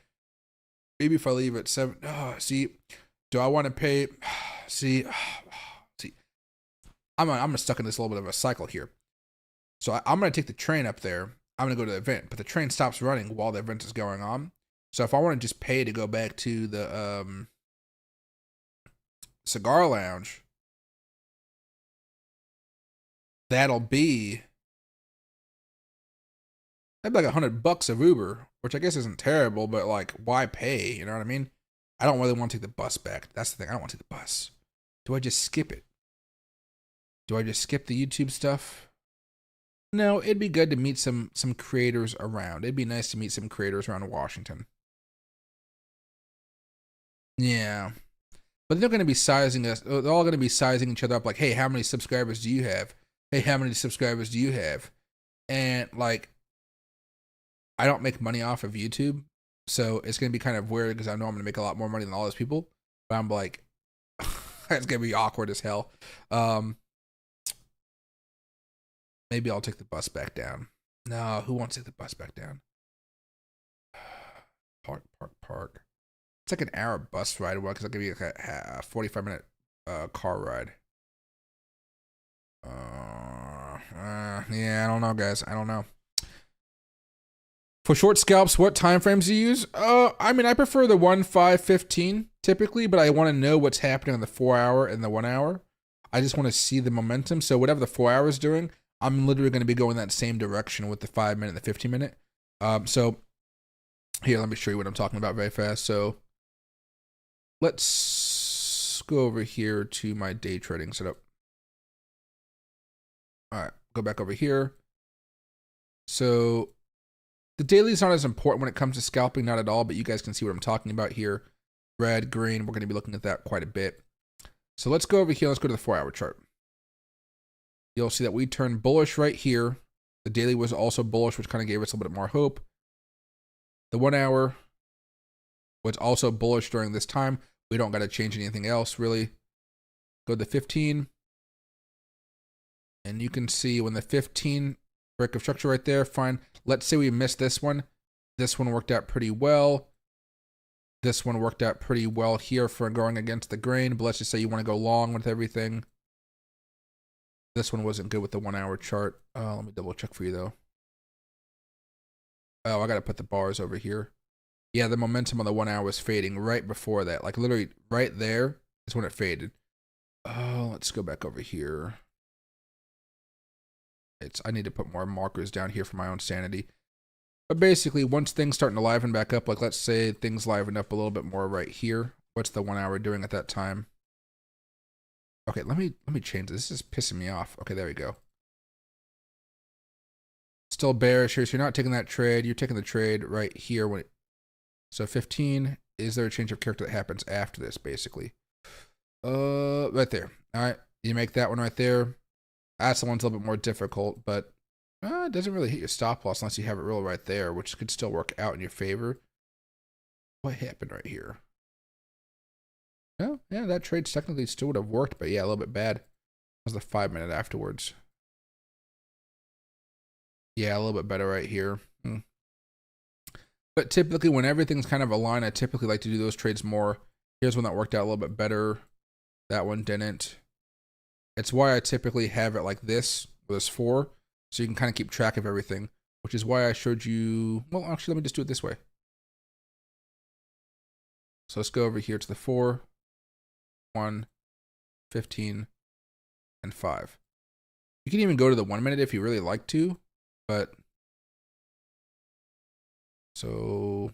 Maybe if I leave at 7, see, do I want to pay? See, I'm stuck in this little bit of a cycle here. So I'm going to take the train up there. I'm going to go to the event, but the train stops running while the event is going on. So if I want to just pay to go back to the Cigar Lounge, that'd be like $100 of Uber, which I guess isn't terrible, but like, why pay? You know what I mean? I don't really want to take the bus back. That's the thing. I don't want to take the bus. Do I just skip it? Do I just skip the YouTube stuff? No, it'd be good to meet some creators around. It'd be nice to meet some creators around Washington. Yeah. But they're going to be sizing us. They're all going to be sizing each other up like, hey, how many subscribers do you have? Hey, how many subscribers do you have? And like, I don't make money off of YouTube. So it's going to be kind of weird because I know I'm going to make a lot more money than all those people. But I'm like, it's going to be awkward as hell. Maybe I'll take the bus back down. No, who wants to take the bus back down? Park. It's like an hour bus ride. Well, because I'll give you like a 45-minute car ride. Yeah, I don't know, guys. I don't know. For short scalps, what time frames do you use? I mean, I prefer the 1, 5, 15 typically, but I want to know what's happening on the 4 hour and the 1 hour. I just want to see the momentum. So whatever the 4 hour is doing, I'm literally going to be going that same direction with the 5 minute and the 15 minute. So here, let me show you what I'm talking about very fast. So let's go over here to my day trading setup. All right, go back over here. So the daily is not as important when it comes to scalping, not at all, but you guys can see what I'm talking about here. Red, green, we're going to be looking at that quite a bit. So let's go over here. Let's go to the 4 hour chart. You'll see that we turned bullish right here. The daily was also bullish, which kind of gave us a little bit more hope. The 1 hour was also bullish during this time. We don't got to change anything else, really. Go to the 15. And you can see when the 15 break of structure right there, fine. Let's say we missed this one. This one worked out pretty well. This one worked out pretty well here for going against the grain. But let's just say you want to go long with everything. This one wasn't good with the 1 hour chart. Let me double check for you though. Oh, I got to put the bars over here. Yeah, the momentum on the 1 hour was fading right before that. Like literally right there is when it faded. Oh, let's go back over here. I need to put more markers down here for my own sanity. But basically, once things starting to liven back up, like let's say things liven up a little bit more right here. What's the 1 hour doing at that time? Okay, let me change this. This is pissing me off. Okay, there we go. Still bearish here, so you're not taking that trade. You're taking the trade right here. So 15, is there a change of character that happens after this, basically? Right there. All right, you make that one right there. That's the one's a little bit more difficult, but it doesn't really hit your stop loss unless you have it real right there, which could still work out in your favor. What happened right here? Oh, yeah, that trade technically still would have worked, but yeah, a little bit bad. That was the 5 minute afterwards. Yeah, a little bit better right here. But typically, when everything's kind of aligned, I typically like to do those trades more. Here's one that worked out a little bit better. That one didn't. It's why I typically have it like this, with this 4, so you can kind of keep track of everything. which is why I showed you. Well, actually, let me just do it this way. So let's go over here to the 4, 1, 15, and 5. You can even go to the 1 minute if you really like to, but so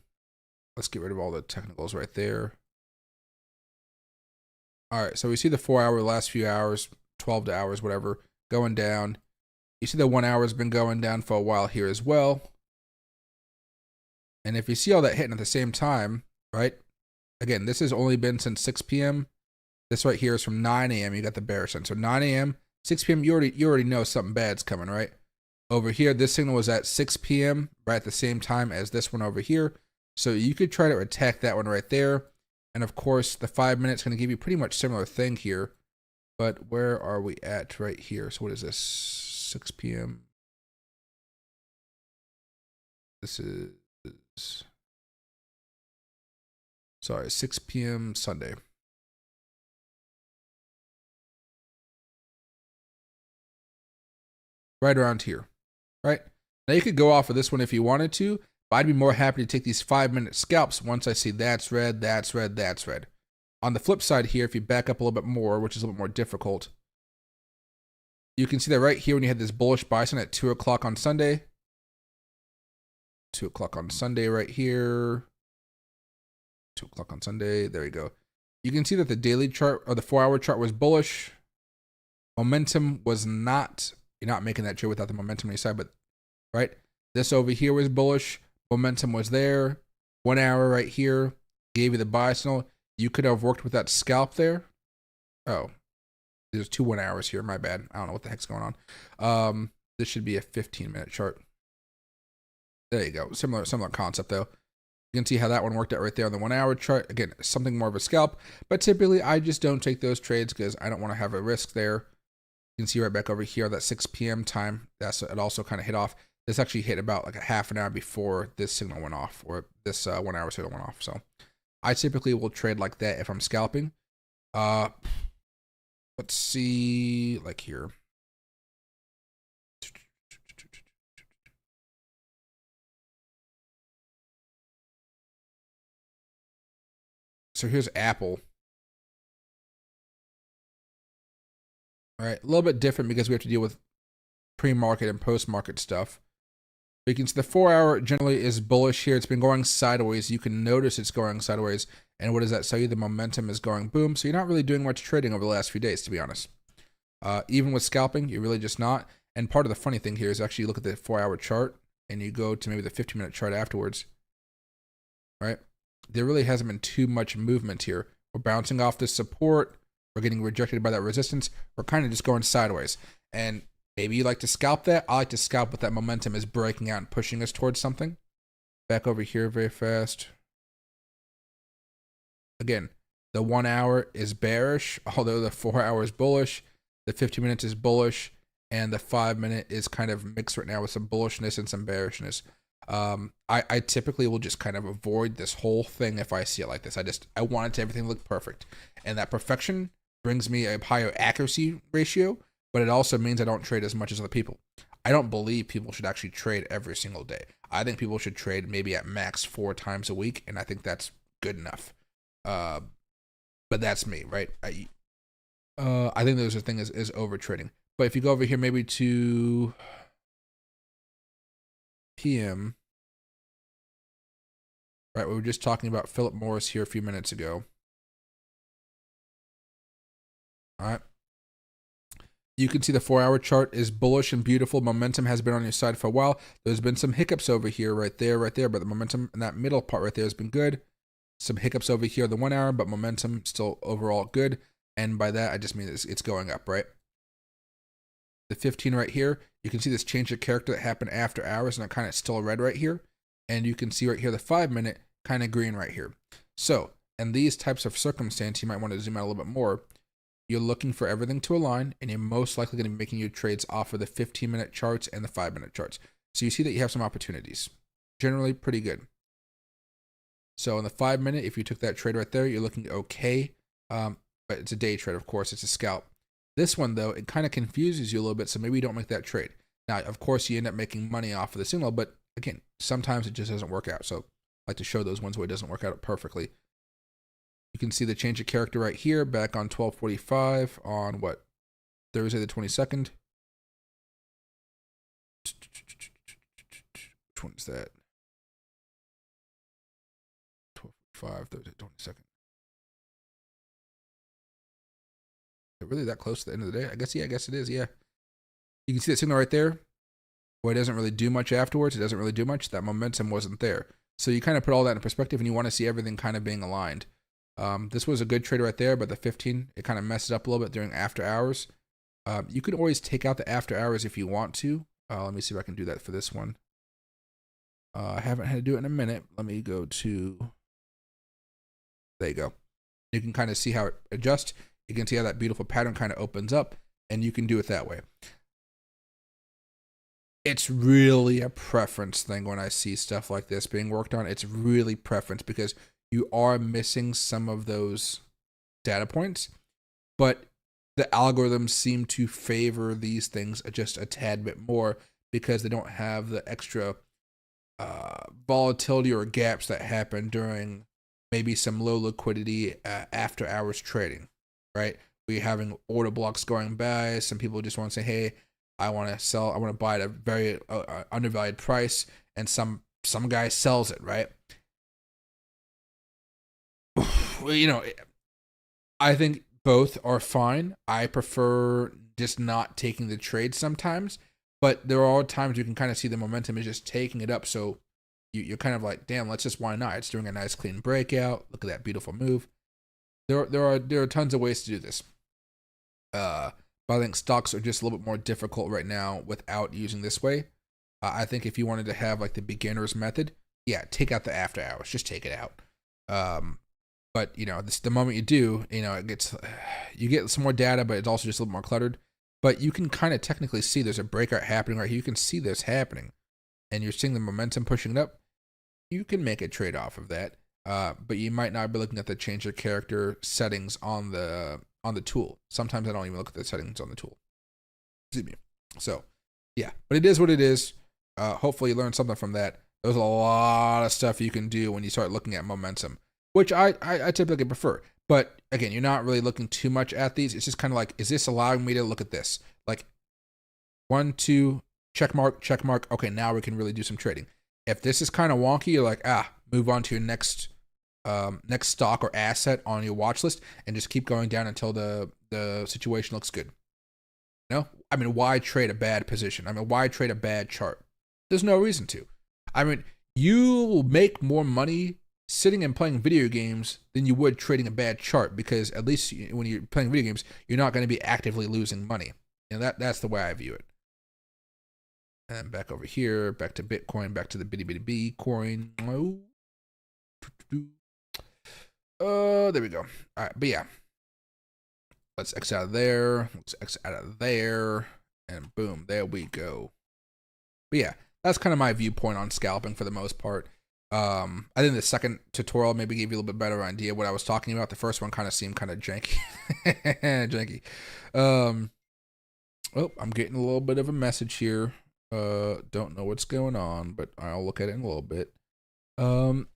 let's get rid of all the technicals right there. All right, so we see the 4 hour, last few hours, 12 hours, whatever, going down. You see the 1 hour has been going down for a while here as well. And if you see all that hitting at the same time, right? Again, this has only been since 6 p.m. This right here is from 9 a.m. You got the bearish sign. So 9 a.m., 6 p.m., you already know something bad's coming, right? Over here, this signal was at 6 p.m., right at the same time as this one over here. So you could try to attack that one right there. And of course, the 5 minutes going to give you pretty much similar thing here. But where are we at right here? So what is this? 6 p.m. This is, sorry, 6 p.m. Sunday. Right around here, right? Now you could go off of this one if you wanted to, but I'd be more happy to take these 5 minute scalps once I see that's red, that's red, that's red. On the flip side here, if you back up a little bit more, which is a little bit more difficult, you can see that right here when you had this bullish buy sign at 2 o'clock on Sunday. 2 o'clock on Sunday right here. 2 o'clock on Sunday, there you go. You can see that the daily chart or the 4 hour chart was bullish. Momentum was not. You're not making that trade without the momentum on your side, but right, this over here was bullish. Momentum was there. 1 hour right here gave you the buy signal. You could have worked with that scalp there. Oh, there's 2 1 hours here. My bad. I don't know what the heck's going on. This should be a 15-minute chart. There you go. Similar concept though. You can see how that one worked out right there on the 1 hour chart. Again, something more of a scalp, but typically I just don't take those trades because I don't want to have a risk there. You can see right back over here that 6 p.m. time. It also kind of hit off. This actually hit about like a half an hour before this signal went off, or this 1 hour signal went off. So I typically will trade like that if I'm scalping. Let's see, like here. So here's Apple. All right, a little bit different because we have to deal with pre-market and post-market stuff. But you can see the 4 hour generally is bullish here. It's been going sideways. You can notice it's going sideways. And what does that tell you? The momentum is going boom. So you're not really doing much trading over the last few days, to be honest. Even with scalping, you're really just not. And part of the funny thing here is actually you look at the 4 hour chart and you go to maybe the 15-minute chart afterwards. Right? There really hasn't been too much movement here. We're bouncing off this support. We're getting rejected by that resistance. We're kind of just going sideways. And maybe you like to scalp that. I like to scalp what that momentum is breaking out and pushing us towards something. Back over here very fast. Again, the 1 hour is bearish, although the 4 hour is bullish. The 15 minutes is bullish. And the 5 minute is kind of mixed right now with some bullishness and some bearishness. I typically will just kind of avoid this whole thing if I see it like this. I want everything to look perfect. And that perfection brings me a higher accuracy ratio, but it also means I don't trade as much as other people. I don't believe people should actually trade every single day. I think people should trade maybe at max 4 times a week, and I think that's good enough. But that's me, right? I think there's a thing is over trading. But if you go over here maybe to PM, right, we were just talking about Philip Morris here a few minutes ago. All right. You can see the 4 hour chart is bullish and beautiful. Momentum has been on your side for a while. There's been some hiccups over here, right there, but the momentum in that middle part right there has been good. Some hiccups over here, the 1 hour, but momentum still overall good. And by that, I just mean it's going up, right? The 15 right here, you can see this change of character that happened after hours, and it kind of still red right here. And you can see right here the 5 minute kind of green right here. So in these types of circumstance, you might want to zoom out a little bit more. You're looking for everything to align, and you're most likely going to be making your trades off of the 15-minute charts and the 5-minute charts. So you see that you have some opportunities. Generally pretty good. So in the 5 minute, if you took that trade right there, you're looking okay. But it's a day trade, of course. It's a scalp. This one, though, it kind of confuses you a little bit, so maybe you don't make that trade. Now, of course, you end up making money off of the signal, but again, sometimes it just doesn't work out. So I like to show those ones where it doesn't work out perfectly. You can see the change of character right here back on 12:45 on what? Thursday the 22nd. Which one is that? 12:45, Thursday 22nd. Is it really that close to the end of the day? I guess it is, yeah. You can see that signal right there. Well, it doesn't really do much afterwards. It doesn't really do much. That momentum wasn't there. So you kind of put all that in perspective and you want to see everything kind of being aligned. This was a good trade right there, but the 15, it kind of messed it up a little bit during after hours. You could always take out the after hours if you want to. Let me see if I can do that for this one. I haven't had to do it in a minute. Let me go to, there you go. You can kind of see how it adjusts. You can see how that beautiful pattern kind of opens up, and you can do it that way. It's really a preference thing when I see stuff like this being worked on. It's really preference because you are missing some of those data points, but the algorithms seem to favor these things just a tad bit more because they don't have the extra volatility or gaps that happen during maybe some low liquidity after hours trading, right? We're having order blocks going by. Some people just want to say, hey, I want to sell, I want to buy at a very undervalued price, and some guy sells it, right? Well, you know, I think both are fine. I prefer just not taking the trade sometimes, but there are times you can kind of see the momentum is just taking it up. So you're kind of like, damn, let's just, why not? It's doing a nice clean breakout. Look at that beautiful move. There are tons of ways to do this. But I think stocks are just a little bit more difficult right now without using this way. I think if you wanted to have like the beginner's method, yeah, take out the after hours, just take it out. But you know, the moment you do, you know, you get some more data, but it's also just a little more cluttered. But you can kind of technically see there's a breakout happening right here. You can see this happening, and you're seeing the momentum pushing it up. You can make a trade off of that, but you might not be looking at the change of character settings on the tool. Sometimes I don't even look at the settings on the tool. Excuse me. So, yeah, but it is what it is. Hopefully you learned something from that. There's a lot of stuff you can do when you start looking at momentum, which I typically prefer. But again, you're not really looking too much at these. It's just kind of like, is this allowing me to look at this? Like 1, 2, check mark, check mark. Okay, now we can really do some trading. If this is kind of wonky, you're like, move on to your next stock or asset on your watch list and just keep going down until the situation looks good. You know, I mean, why trade a bad position? I mean, why trade a bad chart? There's no reason to. I mean, you will make more money sitting and playing video games than you would trading a bad chart, because at least when you're playing video games, you're not going to be actively losing money. And that's the way I view it. And back over here, back to Bitcoin, back to the bitty bitty coin. There we go. All right, but yeah. Let's X out of there. Let's X out of there. And boom, there we go. But yeah, that's kind of my viewpoint on scalping for the most part. I think the second tutorial maybe gave you a little bit better idea what I was talking about. The first one kind of seemed kind of janky. Janky. Oh, I'm getting a little bit of a message here. Don't know what's going on, but I'll look at it in a little bit. The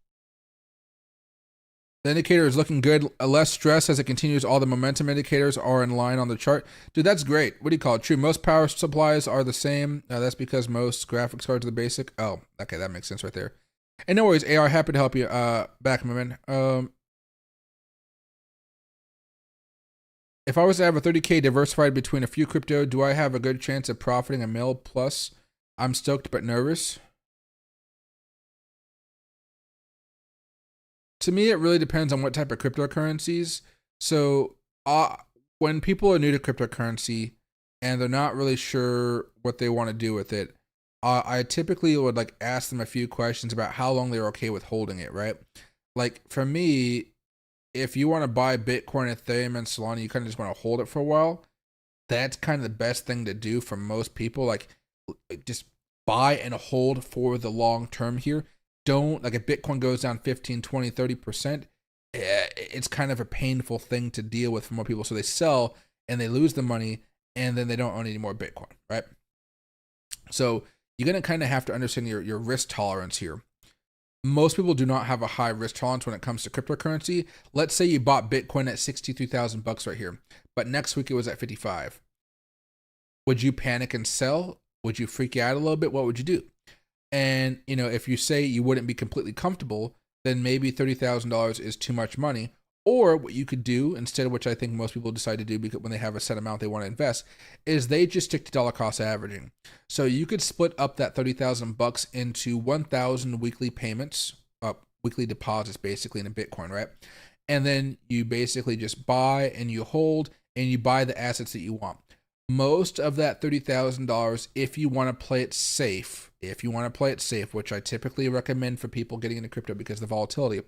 indicator is looking good. Less stress as it continues. All the momentum indicators are in line on the chart. Dude, that's great. What do you call it? True. Most power supplies are the same. That's because most graphics cards are the basic. Oh, okay. That makes sense right there. And no worries, AR. Happy to help you. Back, my man. If I was to have a 30K diversified between a few crypto, do I have a good chance of profiting a mil plus? I'm stoked but nervous. To me, it really depends on what type of cryptocurrencies. So when people are new to cryptocurrency and they're not really sure what they want to do with it, I typically would like ask them a few questions about how long they're okay with holding it, right? Like for me, if you want to buy Bitcoin, Ethereum, and Solana, you kind of just want to hold it for a while. That's kind of the best thing to do for most people. Like just buy and hold for the long term here. Don't, like if Bitcoin goes down 15, 20, 30%, it's kind of a painful thing to deal with for more people. So they sell and they lose the money and then they don't own any more Bitcoin, right? So you're going to kind of have to understand your risk tolerance here. Most people do not have a high risk tolerance when it comes to cryptocurrency. Let's say you bought Bitcoin at 63,000 bucks right here, but next week it was at 55. Would you panic and sell? Would you freak out a little bit? What would you do? And, if you say you wouldn't be completely comfortable, then maybe $30,000 is too much money. Or what you could do instead, which I think most people decide to do because when they have a set amount they want to invest, is they just stick to dollar cost averaging. So you could split up that 30,000 bucks into 1,000 weekly payments, weekly deposits basically in a Bitcoin, right? And then you basically just buy and you hold and you buy the assets that you want. Most of that $30,000, if you want to play it safe, which I typically recommend for people getting into crypto because of the volatility,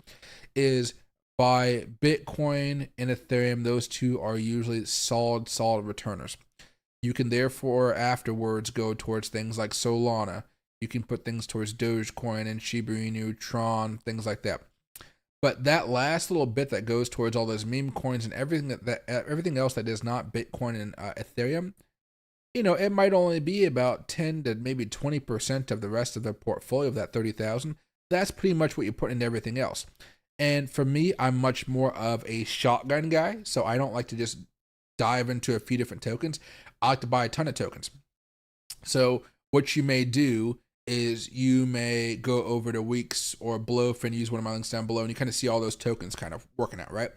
is buy Bitcoin and Ethereum. Those two are usually solid returners. You can therefore afterwards go towards things like Solana. You can put things towards Dogecoin and Shiba Inu, Tron, things like that. But that last little bit that goes towards all those meme coins and everything else that is not Bitcoin and Ethereum, it might only be about 10 to maybe 20% of the rest of the portfolio of that 30,000. That's pretty much what you put into everything else. And for me, I'm much more of a shotgun guy, so I don't like to just dive into a few different tokens. I like to buy a ton of tokens. So what you may do is you may go over to Weeks or Bluff and use one of my links down below, and you kind of see all those tokens kind of working out, right?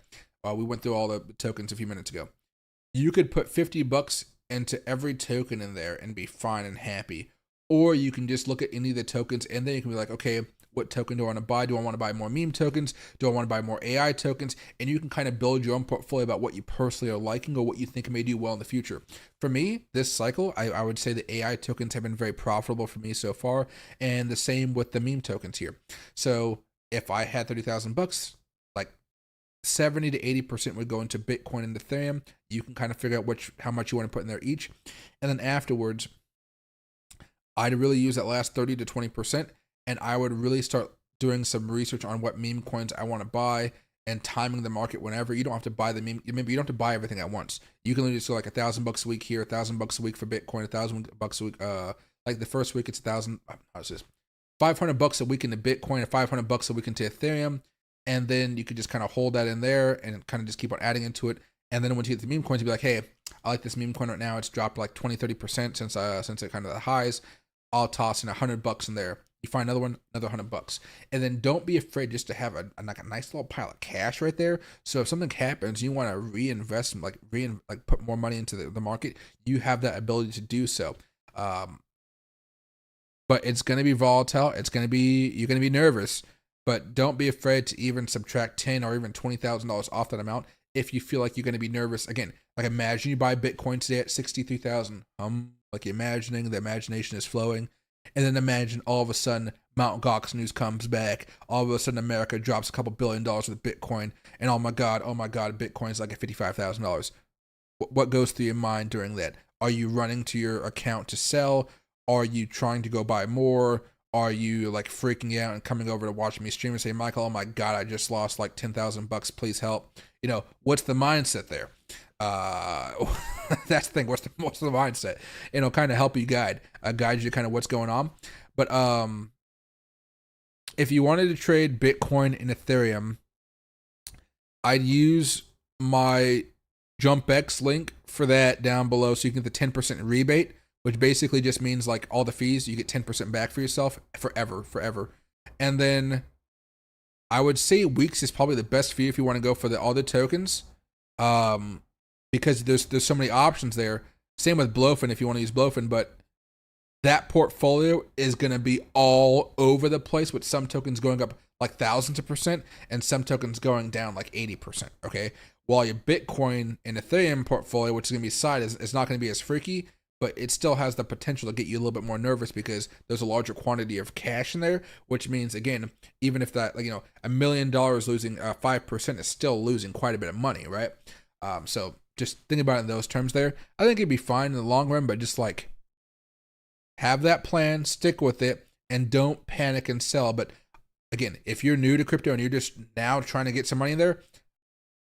We went through all the tokens a few minutes ago. You could put 50 bucks into every token in there and be fine and happy. Or you can just look at any of the tokens and then you can be like, okay, what token do I want to buy? Do I want to buy more meme tokens? Do I want to buy more AI tokens? And you can kind of build your own portfolio about what you personally are liking or what you think may do well in the future. For me, this cycle, I would say the AI tokens have been very profitable for me so far. And the same with the meme tokens here. So if I had 30,000 bucks, like 70 to 80% would go into Bitcoin and Ethereum. You can kind of figure out how much you want to put in there each. And then afterwards, I'd really use that last 30 to 20%. And I would really start doing some research on what meme coins I want to buy and timing the market whenever. You don't have to buy the meme. Maybe you don't have to buy everything at once. You can just go like $1,000 a week here, $1,000 a week for Bitcoin, $1,000 a week. Like the first week it's $500 a week into Bitcoin and $500 a week into Ethereum. And then you could just kind of hold that in there and kind of just keep on adding into it. And then once you get the meme coins, you'll be like, hey, I like this meme coin right now. It's dropped like 20-30% since it kind of the highs. I'll toss in $100 in there. You find another one, another $100, and then don't be afraid just to have a nice little pile of cash right there. So if something happens, you want to reinvest, like put more money into the market, you have that ability to do so. But it's going to be volatile. You're going to be nervous, but don't be afraid to even subtract $10,000 or even $20,000 off that amount if you feel like you're going to be nervous. Again, like imagine you buy Bitcoin today at 63,000. Like the imagination is flowing. And then imagine all of a sudden Mt. Gox news comes back. All of a sudden America drops a couple $1 billion with Bitcoin. And oh my God, Bitcoin's like at $55,000. What goes through your mind during that? Are you running to your account to sell? Are you trying to go buy more? Are you like freaking out and coming over to watch me stream and say, Michael, oh my God, I just lost like $10,000. Please help. What's the mindset there? That's the thing. What's the mindset? It'll kind of help you guide you kind of what's going on. But if you wanted to trade Bitcoin and Ethereum, I'd use my JumpX link for that down below, so you can get the 10% rebate, which basically just means like all the fees, you get 10% back for yourself forever. And then I would say Weeks is probably the best fee if you want to go for all the tokens. Because there's so many options there. Same with Blofin if you want to use Blofin, but that portfolio is going to be all over the place with some tokens going up like thousands of percent and some tokens going down like 80%. Okay. While your Bitcoin and Ethereum portfolio, which is going to be side, is not going to be as freaky, but it still has the potential to get you a little bit more nervous because there's a larger quantity of cash in there, which means, again, even if that, $1 million losing 5% is still losing quite a bit of money, right? So just think about it in those terms there. I think it'd be fine in the long run, but just like have that plan, stick with it, and don't panic and sell. But again, if you're new to crypto and you're just now trying to get some money in there,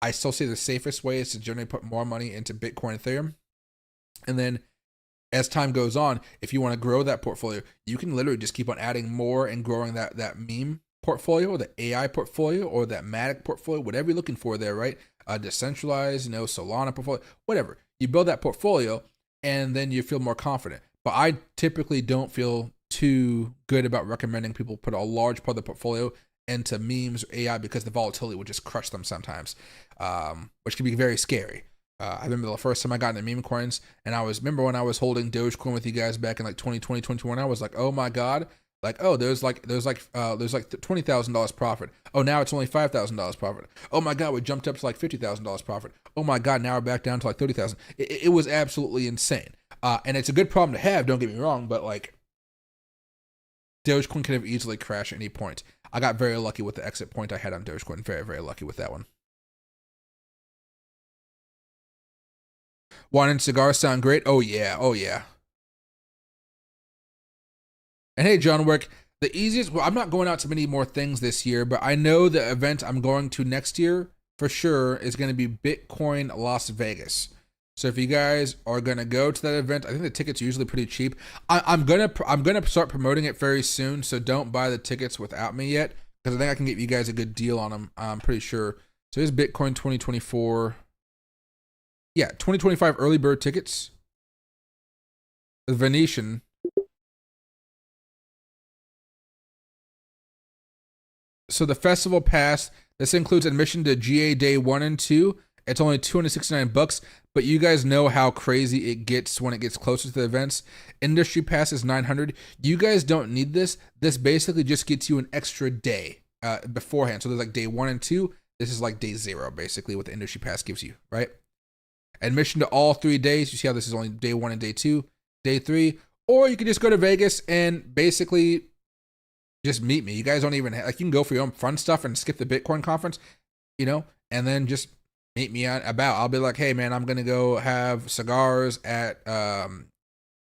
I still say the safest way is to generally put more money into Bitcoin and Ethereum. And then as time goes on, if you want to grow that portfolio, you can literally just keep on adding more and growing that meme portfolio, or the AI portfolio, or that Matic portfolio, whatever you're looking for there, right? Decentralized, Solana portfolio, whatever. You build that portfolio, and then you feel more confident. But I typically don't feel too good about recommending people put a large part of the portfolio into memes or AI, because the volatility would just crush them sometimes, which can be very scary. I remember the first time I got into meme coins, and remember when I was holding Dogecoin with you guys back in like 2020, 2021, I was like, oh my God, like, oh, there's like $20,000 profit. Oh, now it's only $5,000 profit. Oh my God, we jumped up to like $50,000 profit. Oh my God, now we're back down to like 30,000. It was absolutely insane. And it's a good problem to have, don't get me wrong, but like, Dogecoin could have easily crashed at any point. I got very lucky with the exit point I had on Dogecoin. Very, very lucky with that one. Wine and cigars sound great. Oh yeah, oh yeah. And hey, John Wick, the easiest. Well, I'm not going out to many more things this year, but I know the event I'm going to next year for sure is going to be Bitcoin Las Vegas. So if you guys are gonna go to that event, I think the tickets are usually pretty cheap. I'm gonna start promoting it very soon, so don't buy the tickets without me yet, because I think I can get you guys a good deal on them. I'm pretty sure. So here's Bitcoin 2024. Yeah, 2025 early bird tickets. The Venetian. So the festival pass, this includes admission to GA day 1 and 2. It's only $269, but you guys know how crazy it gets when it gets closer to the events. Industry pass is $900. You guys don't need this. This basically just gets you an extra day beforehand. So there's like day 1 and 2. This is like day 0, basically, what the industry pass gives you, right? Admission to all 3 days. You see how this is only day 1 and day 2, day 3. Or you can just go to Vegas and basically just meet me. You guys don't even you can go for your own fun stuff and skip the Bitcoin conference, and then just meet me about. I'll be like, hey man, I'm gonna go have cigars at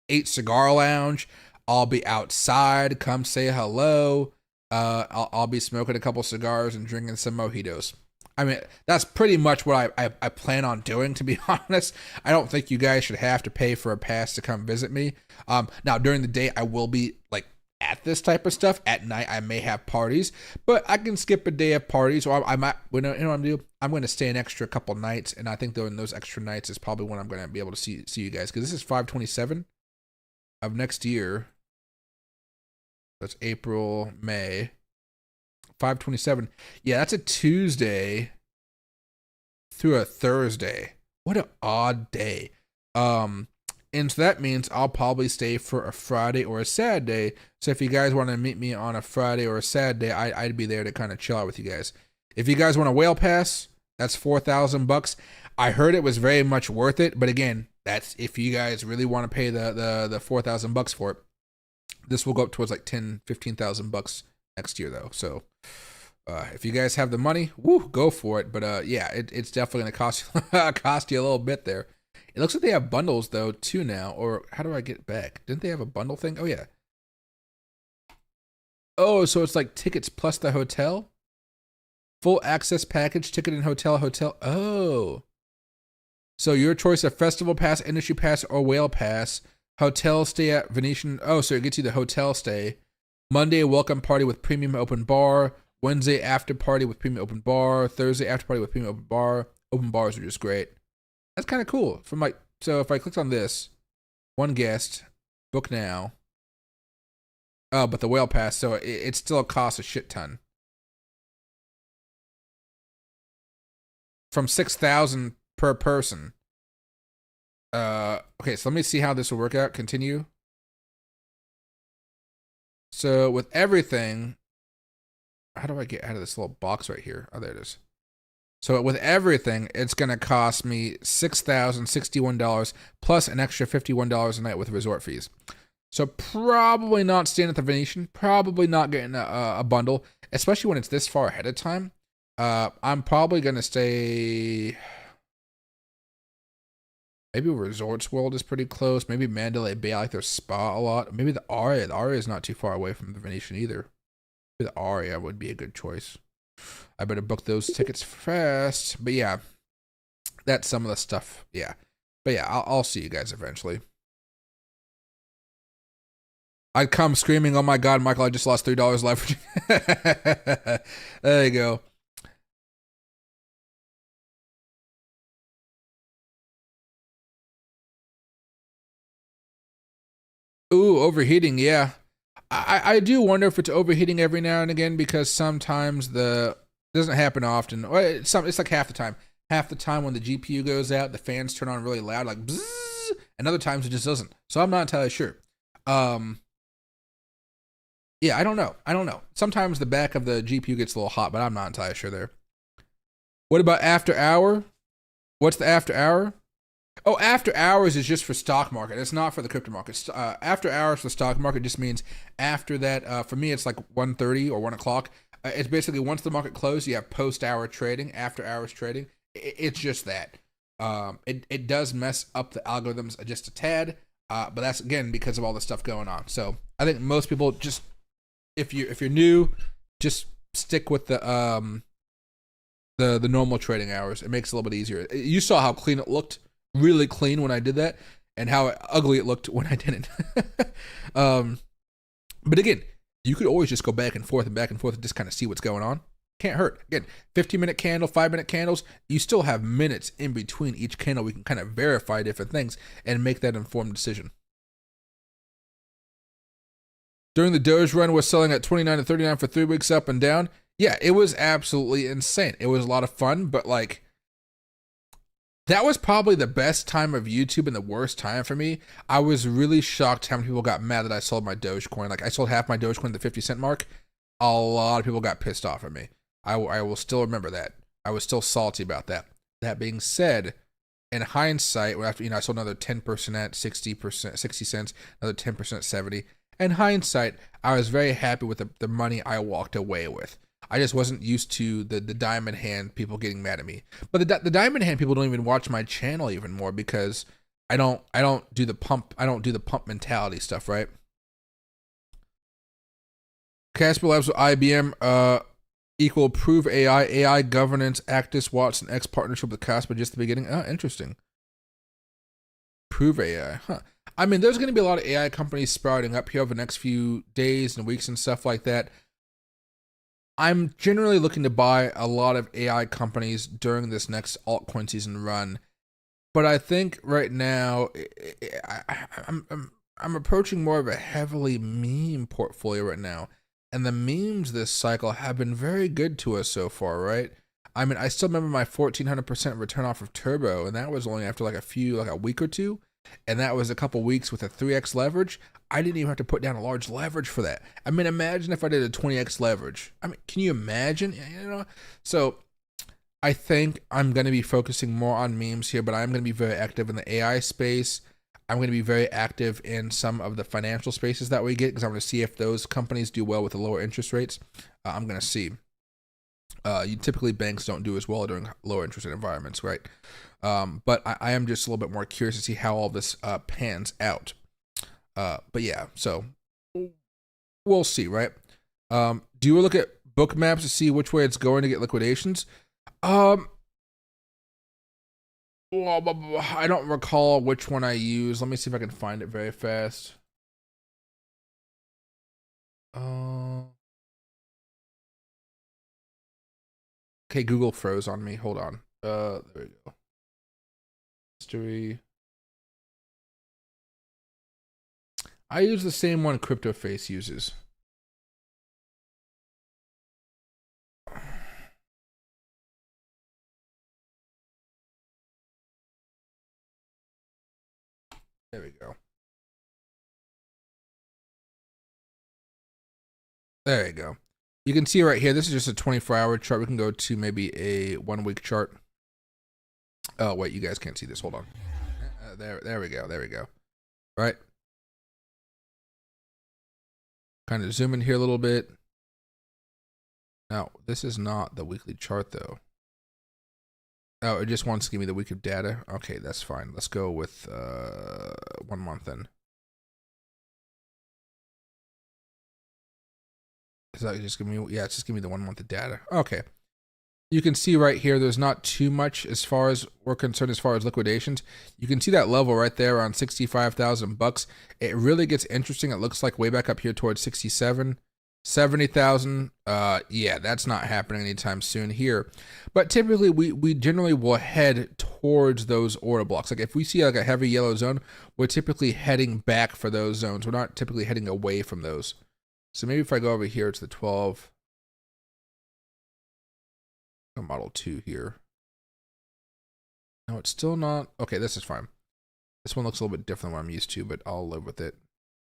8 Cigar Lounge. I'll be outside. Come say hello. I'll be smoking a couple cigars and drinking some mojitos. I mean, that's pretty much what I plan on doing, to be honest. I don't think you guys should have to pay for a pass to come visit me. Now, during the day, I will be like at this type of stuff. At night, I may have parties, but I can skip a day of parties, or I might, what I'm going to do? I'm going to stay an extra couple nights, and I think during those extra nights is probably when I'm going to be able to see you guys, because this is 5/27 of next year. That's April, May. 5/27. Yeah, that's a Tuesday through a Thursday. What an odd day. And so that means I'll probably stay for a Friday or a Saturday. So if you guys want to meet me on a Friday or a Saturday, I'd be there to kind of chill out with you guys. If you guys want a whale pass, that's $4,000. I heard it was very much worth it, but again, that's if you guys really want to pay the $4,000 for it. This will go up towards like $10,000-15,000 next year though. So if you guys have the money, go for it. But yeah, it's definitely gonna cost you a little bit there. It looks like they have bundles though too now. Or how do I get back? Didn't they have a bundle thing? Oh yeah. Oh, so it's like tickets plus the hotel, full access package, ticket and hotel. Oh, so your choice of festival pass, industry pass, or whale pass. Hotel stay at Venetian. Oh, so it gets you the hotel stay. Monday welcome party with premium open bar. Wednesday after party with premium open bar. Thursday after party with premium open bar. Open bars are just great. That's kind of cool. So if I clicked on this, one guest, book now. Oh, but the whale pass, so it still costs a shit ton. From 6,000 per person. Okay, so let me see how this will work out. Continue. So with everything, how do I get out of this little box right here? Oh, there it is. So with everything, it's going to cost me $6,061 plus an extra $51 a night with resort fees. So probably not staying at the Venetian, probably not getting a bundle, especially when it's this far ahead of time. I'm probably going to stay... Maybe Resorts World is pretty close. Maybe Mandalay Bay, I like their spa a lot. Maybe the Aria. The Aria is not too far away from the Venetian either. Maybe the Aria would be a good choice. I better book those tickets fast. But yeah, that's some of the stuff. Yeah. But yeah, I'll see you guys eventually. I'd come screaming, "Oh my God, Michael! I just lost $3 leverage." There you go. Ooh, overheating. Yeah, I do wonder if it's overheating every now and again because sometimes it doesn't happen often. It's like half the time. Half the time when the GPU goes out, the fans turn on really loud, like bzzz, and other times it just doesn't. So I'm not entirely sure. Yeah, I don't know. Sometimes the back of the GPU gets a little hot, but I'm not entirely sure there. What about after hour? What's the after hour? Oh, after hours is just for stock market. It's not for the crypto market. After hours for stock market just means after that. For me, it's like 1:30 or 1 o'clock. It's basically once the market closed, you have post-hour trading, after hours trading. It's just that. It does mess up the algorithms just a tad, but that's again because of all the stuff going on. So I think most people just if you're new, just stick with the normal trading hours. It makes it a little bit easier. You saw how clean it looked. Really clean when I did that, and how ugly it looked when I didn't. But again, you could always just go back and forth and just kind of see what's going on. Can't hurt. Again, 15-minute candle, 5-minute candles, you still have minutes in between each candle. We can kind of verify different things and make that informed decision. During the Doge run, we're selling at 29 to 39 for 3 weeks up and down. Yeah, it was absolutely insane. It was a lot of fun, but like, that was probably the best time of YouTube and the worst time for me. I was really shocked how many people got mad that I sold my Dogecoin. Like, I sold half my Dogecoin at the 50-cent mark. A lot of people got pissed off at me. I will still remember that. I was still salty about that. That being said, in hindsight, after I sold another 10% at 60%, 60 cents, another 10% at 70. In hindsight, I was very happy with the money I walked away with. I just wasn't used to the diamond hand people getting mad at me. But the diamond hand people don't even watch my channel even more because I don't do the pump mentality stuff, right? Casper Labs with IBM equal Prove AI governance, Actis, Watson, X partnership with Casper just the beginning. Oh, interesting. Prove AI, huh? I mean, there's going to be a lot of AI companies sprouting up here over the next few days and weeks and stuff like that. I'm generally looking to buy a lot of AI companies during this next altcoin season run, but I think right now I'm approaching more of a heavily meme portfolio right now, and the memes this cycle have been very good to us so far, right? I mean, I still remember my 1400% return off of Turbo, and that was only after like a week or two, and that was a couple weeks with a 3x leverage. I didn't even have to put down a large leverage for that. I mean, imagine if I did a 20x leverage. I mean, can you imagine? So I think I'm going to be focusing more on memes here, but I'm going to be very active in the AI space. I'm going to be very active in some of the financial spaces that we get because I'm going to see if those companies do well with the lower interest rates. I'm going to see. Typically, banks don't do as well during lower interest rate environments, right? But I am just a little bit more curious to see how all this pans out. But yeah, so we'll see, right? Do you look at book maps to see which way it's going to get liquidations? Well, I don't recall which one I use. Let me see if I can find it very fast. Okay, Google froze on me. Hold on. There we go. History. I use the same one CryptoFace uses. There we go. There you go. You can see right here, this is just a 24-hour chart. We can go to maybe a 1-week chart. Oh, wait, you guys can't see this. Hold on. There we go. There we go. Right. Kind of zoom in here a little bit. Now, this is not the weekly chart, though. Oh, it just wants to give me the week of data. Okay, that's fine. Let's go with 1 month then. Is that just give me? Yeah, it's just give me the 1 month of data. Okay. You can see right here, there's not too much as far as we're concerned as far as liquidations. You can see that level right there around 65,000 bucks. It really gets interesting. It looks like way back up here towards 67, 70,000. Yeah, that's not happening anytime soon here. But typically we generally will head towards those order blocks. Like if we see like a heavy yellow zone, we're typically heading back for those zones. We're not typically heading away from those. So maybe if I go over here to the 12, model 2 here. No, it's still not. Okay, this is fine. This one looks a little bit different than what I'm used to, but I'll live with it.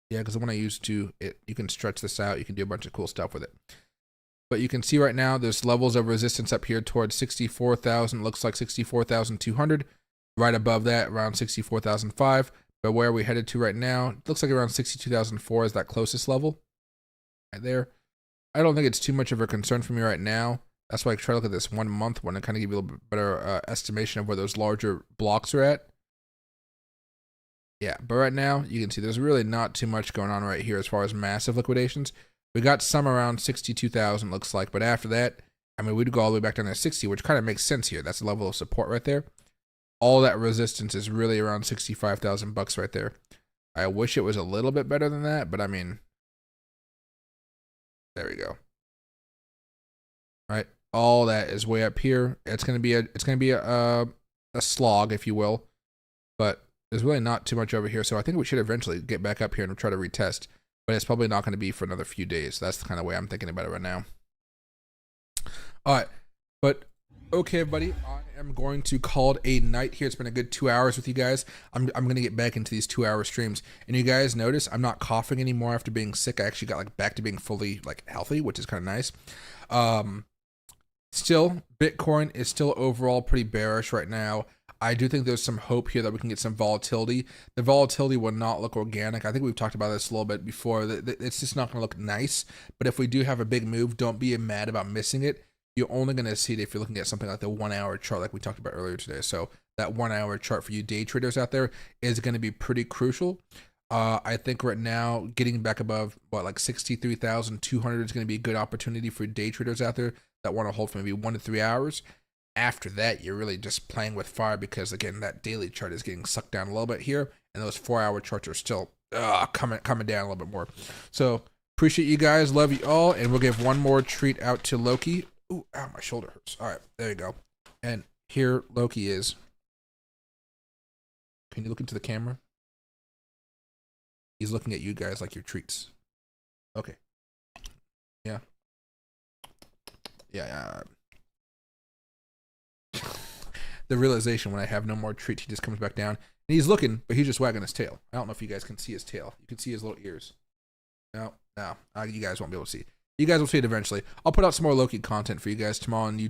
Yeah, because the one I used to, you can stretch this out. You can do a bunch of cool stuff with it. But you can see right now, there's levels of resistance up here towards 64,000. Looks like 64,200. Right above that, around 64,005. But where we headed to right now, it looks like around 62,004 is that closest level. Right there. I don't think it's too much of a concern for me right now. That's why I try to look at this 1 month one and kind of give you a little bit better estimation of where those larger blocks are at. Yeah, but right now, you can see there's really not too much going on right here as far as massive liquidations. We got some around 62,000, looks like, but after that, I mean, we'd go all the way back down to 60, which kind of makes sense here. That's the level of support right there. All that resistance is really around 65,000 bucks right there. I wish it was a little bit better than that, but I mean, there we go. All right. All that is way up here. It's gonna be a slog, if you will, but there's really not too much over here. So I think we should eventually get back up here and try to retest, but it's probably not going to be for another few days. That's the kind of way I'm thinking about it right now. All right, but okay, everybody, I am going to call it a night here. It's been a good 2 hours with you guys. I'm gonna get back into these 2-hour streams, and you guys notice I'm not coughing anymore after being sick. I actually got like back to being fully like healthy, which is kind of nice. Still, Bitcoin is still overall pretty bearish right now. I do think there's some hope here that we can get some volatility. The volatility will not look organic. I think we've talked about this a little bit before. It's just not going to look nice. But if we do have a big move, don't be mad about missing it. You're only going to see it if you're looking at something like the 1 hour chart like we talked about earlier today. So that 1 hour chart for you day traders out there is going to be pretty crucial. I think right now getting back above what like 63,200 is going to be a good opportunity for day traders out there that want to hold for maybe 1 to 3 hours. After that, you're really just playing with fire because again, that daily chart is getting sucked down a little bit here, and those 4 hour charts are still coming down a little bit more. So appreciate you guys, love you all, and we'll give one more treat out to Loki. Ooh, ow, my shoulder hurts. All right, there you go. And here Loki is. Can you look into the camera? He's looking at you guys like your treats. Okay. Yeah. Yeah. The realization when I have no more treats, he just comes back down. And he's looking, but he's just wagging his tail. I don't know if you guys can see his tail. You can see his little ears. No. You guys won't be able to see. You guys will see it eventually. I'll put out some more Loki content for you guys tomorrow on YouTube.